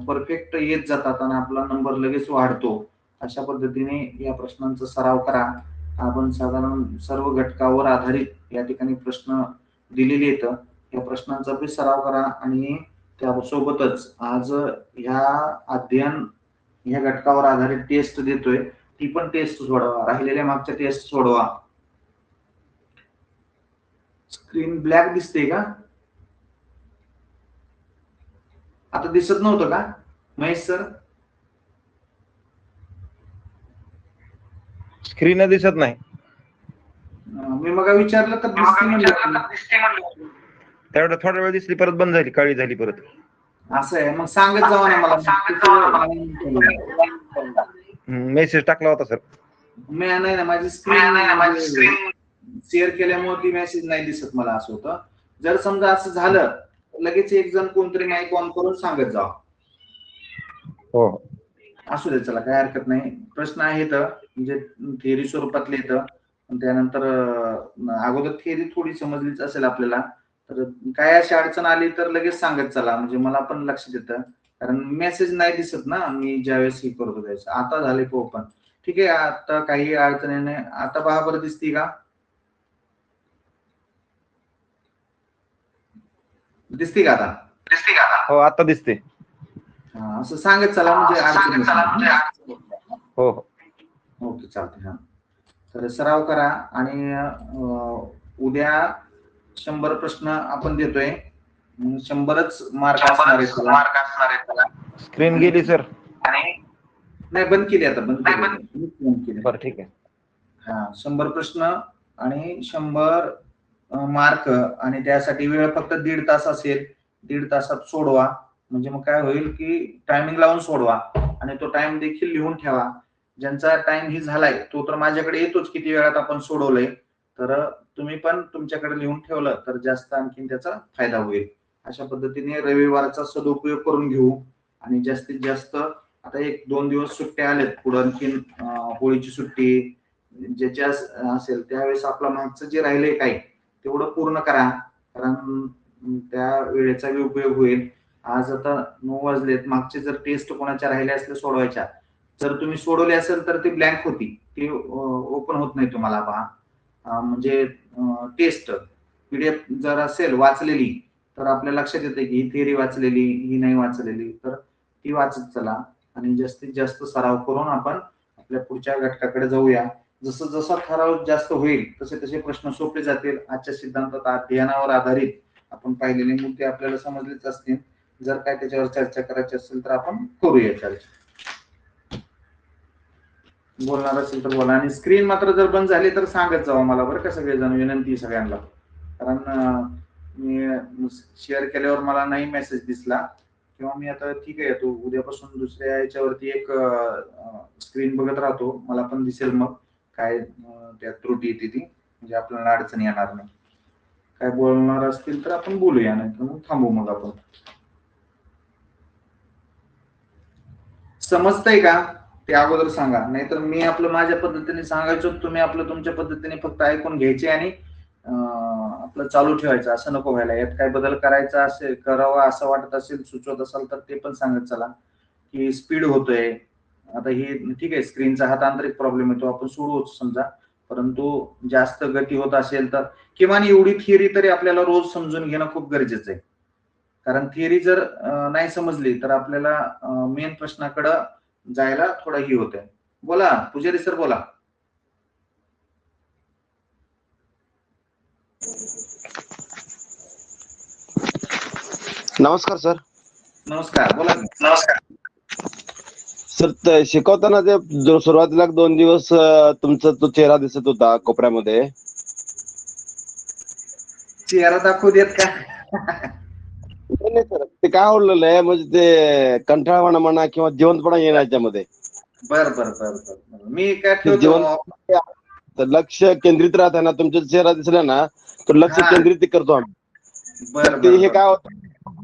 परफेक्ट येत जातात आणि आपला नंबर लगेच वाढतो. अशा पद्धतीने या प्रश्नांचा सराव करा. आपण साधारण सर्व घटकावर आधारित या ठिकाणी प्रश्न दिलेले येतं. या प्रश्नांचा बी सराव करा आणि त्यासोबतच आज ह्या अध्ययन ह्या घटकावर आधारित टेस्ट देतोय, ती पण टेस्ट सोडवा. राहिलेल्या मागच्या टेस्ट सोडवा. स्क्रीन ब्लॅक दिसते का? आता दिसत नव्हतं का महेश सर? स्क्रीन दिसत नाही. मी मग विचारलं तर दिसते म्हणलं. तेवढं थोडा वेळ दिसली, परत बंद झाली, काळी झाली परत. असं आहे, मग सांगत जावा ना मला. मेसेज टाकला होता सर. मी नाही ना, माझी स्क्रीन शेअर केल्यामुळे ती मेसेज नाही दिसत मला, असं होतं. जर समजा असं झालं लगेच एक जण कोणतरी माईक ऑन करून सांगत जावा. हो, असू दे, चला काय हरकत नाही. प्रश्न आहेत म्हणजे थिअरी स्वरूपातले येतं, त्यानंतर अगोदर थिअरी थोडी समजलीच असेल आपल्याला, तर काय अशी अडचण आली तर लगेच सांगत चला, म्हणजे मला पण लक्षात येतं. कारण मेसेज नाही दिसत ना मी ज्यावेळेस हे करतो त्यावेळेस. आता झाले ओपन. ठीक आहे, आता काही अडचणी नाही. आता पहा बरं, दिसती का? दिसती का आता? हो आता दिसते. हा, असं सांगत चला म्हणजे अडचण येत नाही. हो हो. ओके, चालते. हा, तर सराव करा आणि उद्या 100 प्रश्न आपण देतोय. 100च मार्क असणार आहेत त्याला. स्क्रीन गेली सर. नाही, बंद केली आता, बंद केली. बरं ठीक आहे. हा, 100 प्रश्न आणि 100 मार्क, आणि त्यासाठी वेळ फक्त 1.5 तास असेल. 1.5 तासात सोडवा. म्हणजे मग काय होईल की टायमिंग लावून सोडवा आणि तो टाइम देखील लिहून ठेवा. ज्यांचा टाइम ही झालाय तो तर माझ्याकडे येतोच किती वेळात आपण सोडवलंय, तर तुम्ही पण तुमच्याकडे लिहून ठेवलं तर जास्त आणखीन त्याचा फायदा होईल. अशा पद्धतीने रविवारचा सदुपयोग करून घेऊ आणि जास्तीत जास्त आता 1-2 दिवस सुट्ट्या आल्यात, पुढे आणखीन होळीची सुट्टी ज्याच्या असेल त्यावेळेस आपला मागचं जे राहिलंय काय तेवढं पूर्ण करा, कारण त्या वेळेचा उपयोग होईल. आज आता 9 वाजलेत. मागचे जर टेस्ट कोणाच्या राहिल्या असल्या सोडवायच्या, जर तुम्ही सोडवले असेल तर ती ब्लँक होती, ती ओपन होत नाही तुम्हाला. पहा, म्हणजे टेस्ट पीडीएफ जर असेल वाचलेली तर आपल्या लक्षात येते की ही थिअरी वाचलेली, ही नाही वाचलेली, तर ती वाचत चला आणि जास्तीत जास्त सराव करून आपण आपल्या पुढच्या घटकाकडे जाऊया. जसं जसा ठराव जास्त होईल तसे तसे प्रश्न सोपे जातील. आजच्या सिद्धांतात अध्ययनावर आधारित आपण पाहिलेले मुद्दे आपल्याला समजलेच असतील. जर काय त्याच्यावर चर्चा करायची असेल तर आपण करूया चर्चा. बोलणार असेल तर बोला, आणि स्क्रीन मात्र जर बंद झाली तर सांगत जावा मला, बरं का सगळेजण, विनंती सगळ्यांना. कारण मी शेअर केल्यावर मला नाही मेसेज दिसला किंवा मी आता ठीक आहे तो उद्यापासून दुसऱ्या याच्यावरती एक स्क्रीन बघत राहतो, मला पण दिसेल मग काय त्यात त्रुटी येते ती, म्हणजे आपल्याला अडचण येणार नाही. काय बोलणार असतील तर आपण बोलूया, नाही तर मग थांबू. मग आपण समजतंय का ते अगोदर सांगा, नाहीतर मी आपलं माझ्या पद्धतीने सांगायचो, तुम्ही आपलं तुमच्या पद्धतीने फक्त ऐकून घ्यायचे आणि आपलं चालू ठेवायचं. असं नको व्हायला. यात काय बदल करायचा असेल, करावा असं वाटत असेल, सुचवत असाल तर ते पण सांगत चला. की स्पीड होतोय आता ही ठीक आहे, स्क्रीनचा हा तांत्रिक प्रॉब्लेम आहे, तो आपण सोडवूच समजा, परंतु जास्त गती होत असेल तर किमान एवढी थिअरी तरी आपल्याला रोज समजून घेणं खूप गरजेचं आहे. कारण थिअरी जर नाही समजली तर आपल्याला मेन प्रश्नाकडे जायला थोडं ही होतंय. बोला पुजारी सर, बोला. नमस्कार सर. नमस्कार, बोला. सर, शिकवताना ते सुरुवातीला 2 दिवस तुमचा तो चेहरा दिसत होता कोपऱ्यामध्ये. चेहरा दाखवू देत का? नाही सर, ते काय आवडलेलं आहे म्हणजे ते कंटाळवाणा म्हणा किंवा जिवंतपणा येणार याच्यामध्ये. बर. मी काय ते ठेवतो, लक्ष केंद्रित राहत ना, तुमचा चेहरा दिसला ना तर लक्ष केंद्रित करतो आम्ही. ते हे काय होतं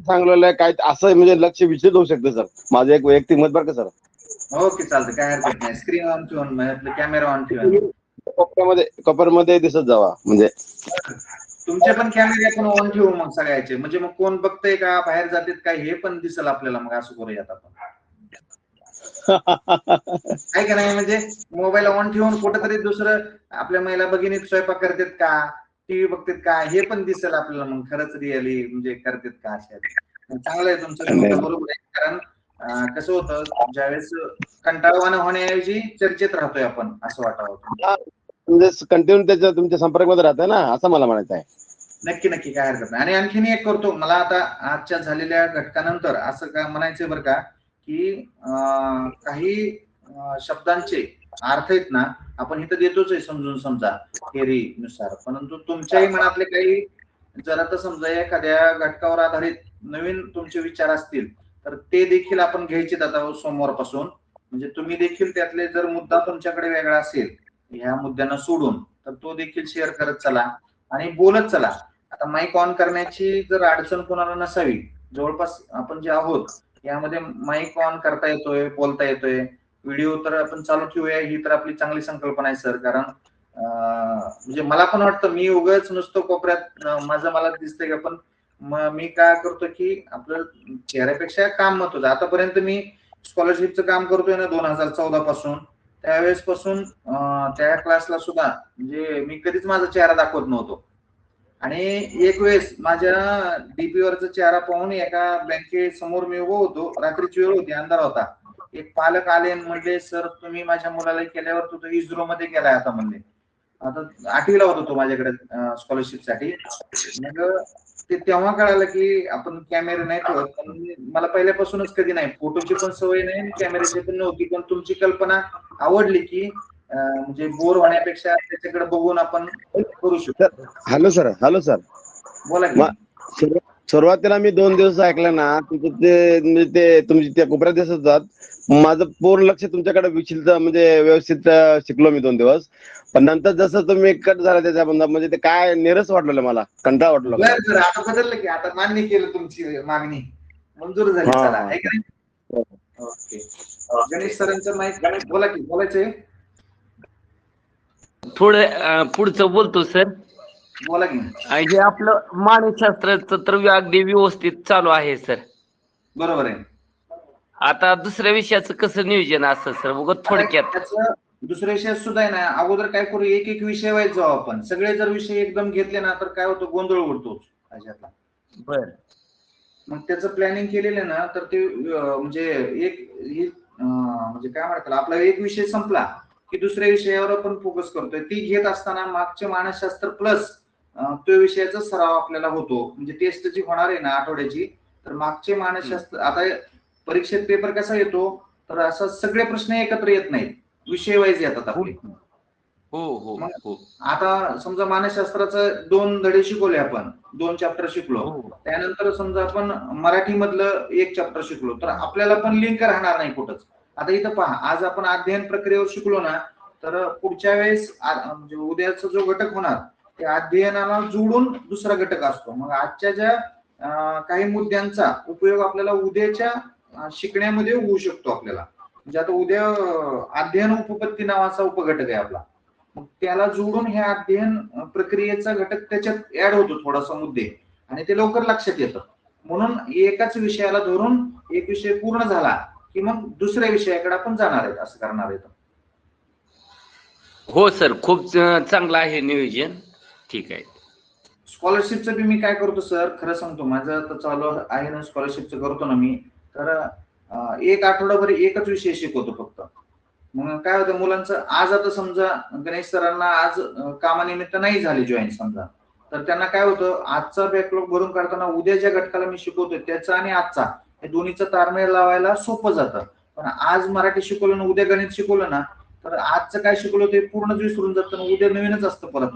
सांगलेलं आहे काय असं म्हणजे लक्ष विचलित होऊ शकतं सर. माझं एक वैयक्तिक मत बरं का सर. ओके, चालतं, काय हरकत नाही. स्क्रीन ऑन ठेवून कॅमेरा ऑन ठेवा. कोपऱ्यामध्ये दिसत जावा म्हणजे. तुमचे पण कॅमेरे आपण ऑन ठेवू मग सगळ्याचे, म्हणजे मग कोण बघतंय का, बाहेर जातात काय हे पण दिसेल आपल्याला. मग असं करूयात आपण, काय का नाही, म्हणजे मोबाईल ऑन ठेवून कुठेतरी दुसरं आपल्या महिला भगिनी स्वयंपाक करतात का, टीव्ही बघतात का, हे पण दिसेल आपल्याला. मग खरंच रिअली म्हणजे करतात का अशा. चांगलं आहे तुमचं म्हणणं, बरोबर आहे. कारण कसं होतं, ज्यावेळेस कंटाळवाणं होण्याऐवजी चर्चेत राहतोय आपण, असं वाटावं. म्हणजे कंटिन्यू त्याच्या तुमच्या संपर्कामध्ये राहतंय ना, असं मला म्हणायचं आहे. नक्की काय हरकत नाही. आणि आणखीन एक करतो, मला आता आजच्या झालेल्या घटकानंतर असं काय म्हणायचंय बरं का, की काही शब्दांचे अर्थ आहेत ना, आपण इथं देतोच आहे समजून समजा थिअरी नुसार, परंतु तुमच्याही मनातले काही जर आता समजा एखाद्या घटकावर आधारित नवीन तुमचे विचार असतील तर ते देखील आपण घ्यायचे आता सोमवारपासून. म्हणजे तुम्ही देखील त्यातले जर मुद्दा तुमच्याकडे वेगळा असेल ह्या मुद्द्यांना सोडून, तर तो देखील शेअर करत चला आणि बोलत चला. आता माईक ऑन करण्याची जर अडचण कोणाला नसावी, जवळपास आपण जे आहोत यामध्ये माईक ऑन करता येतोय, बोलता येतोय. व्हिडिओ तर आपण चालू ठेवूया, ही तर आपली चांगली संकल्पना आहे सर. कारण म्हणजे मला पण वाटतं मी उगाच नुसतं कोपऱ्यात माझं मला दिसतंय का, पण मी काय करतो की आपलं चेहऱ्यापेक्षा काम महत्वाचं. आतापर्यंत मी स्कॉलरशिपचं काम करतोय ना 2014 पासून, त्यावेळेस पासून त्या क्लासला सुद्धा म्हणजे मी कधीच माझा चेहरा दाखवत नव्हतो. आणि एक वेळेस माझ्या डीपी वरचा चेहरा पाहून एका बँकेसमोर मी उभो होतो, रात्रीची वेळ होती, अंधार होता. एक पालक आले आणि म्हणले, सर तुम्ही माझ्या मुलाला केल्यावर तो इस्रो मध्ये गेलाय आता म्हणले. आता 8वीला होतो तो माझ्याकडे स्कॉलरशिपसाठी. मग ते तेव्हा कळालं की आपण कॅमेरे नाही ठेवत, पण मला पहिल्यापासूनच कधी नाही, फोटोची पण सवय नाही, कॅमेऱ्याची पण नव्हती, पण तुमची कल्पना आवडली की म्हणजे बोर होण्यापेक्षा त्याच्याकडे बघून आपण करू शकतो. हॅलो सर बोला की. सुरुवातीला मी 2 दिवस ऐकलं ना, तुमचं ते म्हणजे ते तुमची त्या कोपऱ्यात दिसत जात, माझं पूर्ण लक्ष तुमच्याकडे विचलित म्हणजे व्यवस्थित शिकलो मी 2 दिवस. पण नंतर जसं तुम्ही कट झाला त्याच्याबद्दल म्हणजे ते काय निरस वाटलेलं, मला कंटाळा वाटलो. बरं आता बदललं की, आता मान्य केलं तुमची मागणी, मंजूर झाली. चला आहे का नाही? ओके. गणेश सरांचं माहित बोला की, बोलायचंय थोडं पुढचं बोलतो सर. बोला की. हे आपलं मानसशास्त्राचं तर अगदी व्यवस्थित चालू आहे सर. बरोबर आहे. आता दुसऱ्या विषयाचं कसं नियोजन असतं सर, बघ थोडक्यात. दुसऱ्या विषयात सुद्धा आहे ना, अगोदर काय करू, एक एक विषय वाईज जाऊ आपण. सगळे जर विषय एकदम घेतले ना तर काय होतं, गोंधळ उडतो अशातला. बर. मग त्याचं प्लॅनिंग केलेलं ना तर ते म्हणजे एक म्हणजे काय म्हणतात, आपला एक विषय संपला की दुसऱ्या विषयावर आपण फोकस करतोय. ती घेत असताना मागचे मानसशास्त्र प्लस तो विषयाचा सराव आपल्याला होतो. म्हणजे टेस्ट जी होणार आहे ना आठवड्याची, तर मागचे मानसशास्त्र, आता परीक्षेत पेपर कसा येतो तर असं सगळे प्रश्न एकत्र येत नाहीत, विषय वाईज येतात आपले. हो. आता समजा मानसशास्त्राचं 2 धडे शिकवले आपण, 2 चॅप्टर शिकलो, त्यानंतर समजा आपण मराठी मधलं 1 चॅप्टर शिकलो, तर आपल्याला पण लिंक राहणार नाही कुठंच. आता इथं पहा, आज आपण अध्ययन प्रक्रियेवर शिकलो ना, तर पुढच्या वेळेस म्हणजे उद्याचा जो घटक होणार त्या अध्ययनाला जोडून दुसरा घटक असतो. मग आजच्या ज्या काही मुद्द्यांचा उपयोग आपल्याला उद्याच्या शिकण्यामध्ये होऊ शकतो आपल्याला. म्हणजे आता उद्या अध्ययन उपपत्ती नावाचा उपघटक आहे आपला, मग त्याला जोडून हे अध्ययन प्रक्रियेचा घटक त्याच्यात ऍड होतो थोडासा मुद्दे, आणि ते लवकर लक्षात येतं. म्हणून एकाच विषयाला धरून एक विषय पूर्ण झाला की मग दुसऱ्या विषयाकडे आपण जाणार आहेत, असं करणार आहेत. हो सर, खूप चांगलं आहे नियोजन. ठीक आहे. स्कॉलरशिपचं बी मी काय करतो सर, खरं सांगतो, माझं तर चालू आहे ना स्कॉलरशिपचं करतो ना मी, तर एक आठवडाभर एकच विषय शिकवतो फक्त. मग काय होतं मुलांचं, आज आता समजा गणेश सरांना आज कामानिमित्त नाही झाले जॉईन समजा, तर त्यांना काय होतं, आजचा बॅकलॉग भरून काढताना उद्या ज्या घटकाला मी शिकवतोय त्याचा आणि आजचा हे दोन्हीचा ताळमेळ लावायला सोपं जातं. पण आज मराठी शिकवलं ना, उद्या गणित शिकवलं ना, तर आजचं काय शिकवलं ते पूर्णच विसरून जातं, उद्या नवीनच असतं परत.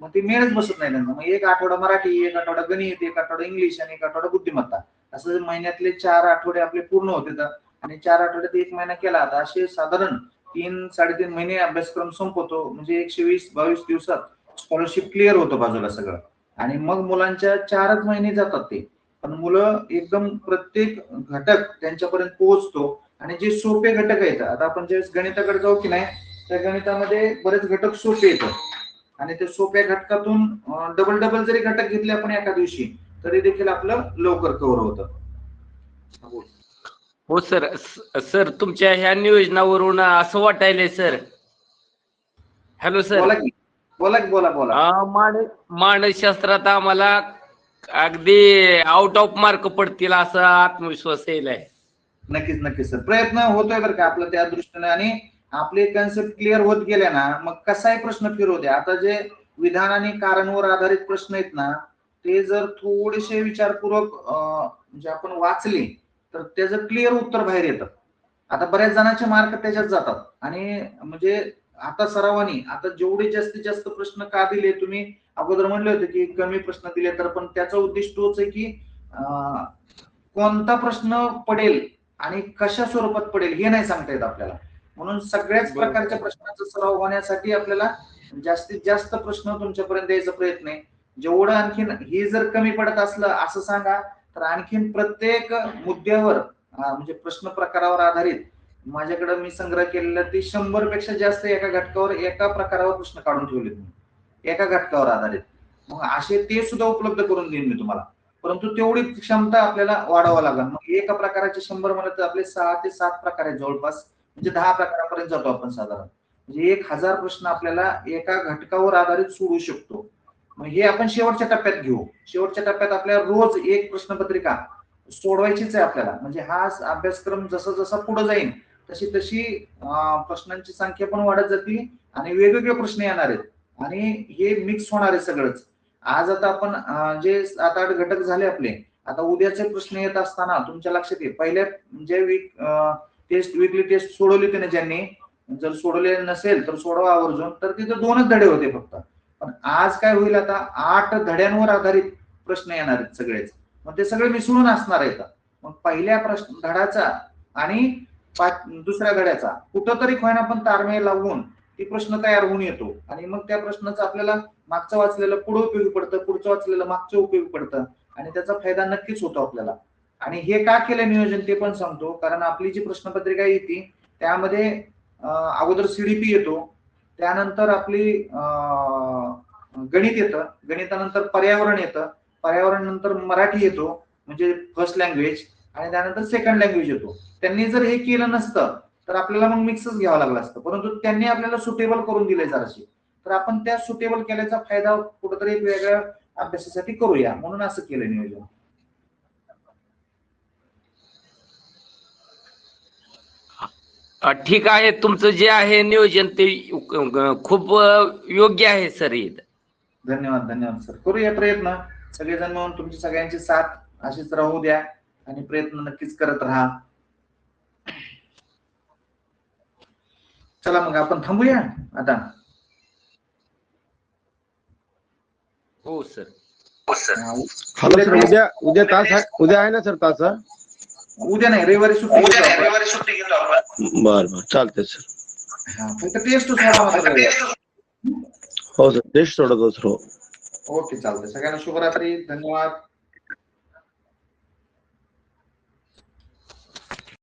मग ते मेळच बसत नाही त्यांना. मग एक आठवडा मराठी, एक आठवडा गणित, एक आठवडा इंग्लिश आणि एक आठवडा बुद्धिमत्ता, असं महिन्यातले 4 आठवडे आपले पूर्ण होते. आणि 4 आठवड्यात 1 महिना केला, आता असे साधारण 3-3.5 महिने अभ्यासक्रम संपवतो. म्हणजे 120-22 दिवसात स्कॉलरशिप क्लिअर होतं बाजूला सगळं. आणि मग मुलांच्या 4च महिने जातात ते, पण मुलं एकदम प्रत्येक घटक त्यांच्यापर्यंत पोहोचतो. आणि जे सोपे घटक आहेत, आता आपण ज्यावेळेस गणिताकडे जाऊ की नाही, त्या गणितामध्ये बरेच घटक सोपे येतात, आणि त्या सोप्या घटकातून डबल जरी घटक घेतले आपण एका दिवशी, तरी देखील आपलं लवकर कव्हर होतं. हो सर, तुमच्या ह्या नियोजनावरून असं वाटायलंय सर. Hello sir. बोला. मानसशास्त्रात आम्हाला अगदी आउट ऑफ मार्क पडतील असा आत्मविश्वास येईल. नक्कीच सर, प्रयत्न होतोय बरं का आपलं त्या दृष्टीने. आणि आपले कन्सेप्ट क्लिअर होत गेले ना, मग कसाही प्रश्न फिरू द्या. आता जे विधान आणि कारणवर आधारित प्रश्न आहेत ना, ते जर थोडेसे विचारपूर्वक म्हणजे आपण वाचले तर त्याचं क्लिअर उत्तर बाहेर येतं. आता बऱ्याच जणांचे मार्क त्याच्यात जातात. आणि म्हणजे आता सरावानी, आता जेवढे जास्तीत जास्त प्रश्न का दिले तुम्ही, अगोदर म्हणले होते की कमी प्रश्न दिले तर, पण त्याचा उद्देश तोच आहे की कोणता प्रश्न पडेल आणि कशा स्वरूपात पडेल हे नाही सांगता येत आपल्याला. म्हणून सगळ्याच प्रकारच्या प्रश्नांचा सराव होण्यासाठी आपल्याला जास्तीत जास्त प्रश्न तुमच्यापर्यंत द्यायचा प्रयत्न आहे. जेवढं आणखीन हे जर कमी पडत असलं असं सांगा, तर आणखीन प्रत्येक मुद्द्यावर म्हणजे प्रश्न प्रकारावर आधारित माझ्याकडे मी संग्रह केलेला ते 100 पेक्षा जास्त एका घटकावर, एका प्रकारावर प्रश्न काढून ठेवलेत मी, एका घटकावर आधारित. मग असे ते सुद्धा उपलब्ध करून देईन मी तुम्हाला. परंतु तेवढी क्षमता आपल्याला वाढवावं लागेल. मग एका प्रकाराचे 100 म्हणत आपले 6 ते 7 प्रकार आहेत जवळपास म्हणजे 10 प्रकारापर्यंत जातो आपण साधारण. म्हणजे 1000 प्रश्न आपल्याला एका घटकावर आधारित सोडू शकतो. मग हे आपण शेवटच्या टप्प्यात घेऊ. शेवटच्या टप्प्यात आपल्याला रोज एक प्रश्नपत्रिका सोडवायचीच आहे आपल्याला. म्हणजे हा अभ्यासक्रम जसा जसा पुढे जाईल तशी तशी प्रश्नांची संख्या पण वाढत जातील आणि वेगवेगळे प्रश्न येणार आहेत आणि हे मिक्स होणार आहे सगळंच. आज आता आपण जे 7-8 घटक झाले आपले, आता उद्याचे प्रश्न येत असताना तुमच्या लक्षात येईल पहिल्या जे विकली टेस्ट सोडवली त्याने ज्यांनी, जर सोडवले नसेल तर सोडवा आवर्जून, तर तिथे 2च धडे होते फक्त. पण आज काय होईल, आता 8 धड्यांवर आधारित प्रश्न येणार आहेत सगळेच. मग ते सगळे मिसळून असणार आहेत. मग पहिल्या प्रश्न धड्याचा आणि दुसऱ्या धड्याचा कुठंतरी खोयना पण ताळमेळ लावून ती प्रश्न तयार होऊन येतो आणि मग त्या प्रश्नाचं आपल्याला मागचं वाचलेलं पुढे उपयोगी पडतं, पुढचं वाचलेलं मागचं उपयोगी पडतं आणि त्याचा फायदा नक्कीच होतो आपल्याला. आणि हे का केलं नियोजन ते पण सांगतो, कारण आपली जी प्रश्नपत्रिका येते त्यामध्ये अगोदर सीडीपी येतो, त्यानंतर आपली गणित येतं, गणितानंतर पर्यावरण येतं, पर्यावरण नंतर मराठी येतो म्हणजे फर्स्ट लँग्वेज, आणि त्यानंतर सेकंड लँग्वेज येतो. त्यांनी जर हे केलं नसतं तर आपल्याला मग मिक्सच घ्यावं लागलं असतं, परंतु त्यांनी आपल्याला सुटेबल करून दिले जराशी, तर आपण त्या सुटेबल केल्याचा फायदा कुठेतरी एक वेगळ्या अभ्यासासाठी करूया म्हणून असं केलं नियोजन. ठीक आहे, तुमचं जे आहे नियोजन ते खूप योग्य आहे सर. धन्यवाद धन्यवाद सर. करूया प्रयत्न सगळेजण मिळून, तुमची सगळ्यांची साथ अशीच राहू द्या आणि प्रयत्न नक्कीच करत राहा. चला मग आपण थांबूया आता. हो सर. हॅलो सर, उद्या तास आहे, उद्या आहे ना सर तास? उद्या नाही, रविवारी सुट्टी घेतो आपण. बरं चालतंय सर. हा, फक्त टेस्ट सोडा. हो सर, टेस्ट सोडतो सर. ओके चालतंय. सगळ्यांना शुभरात्री, धन्यवाद.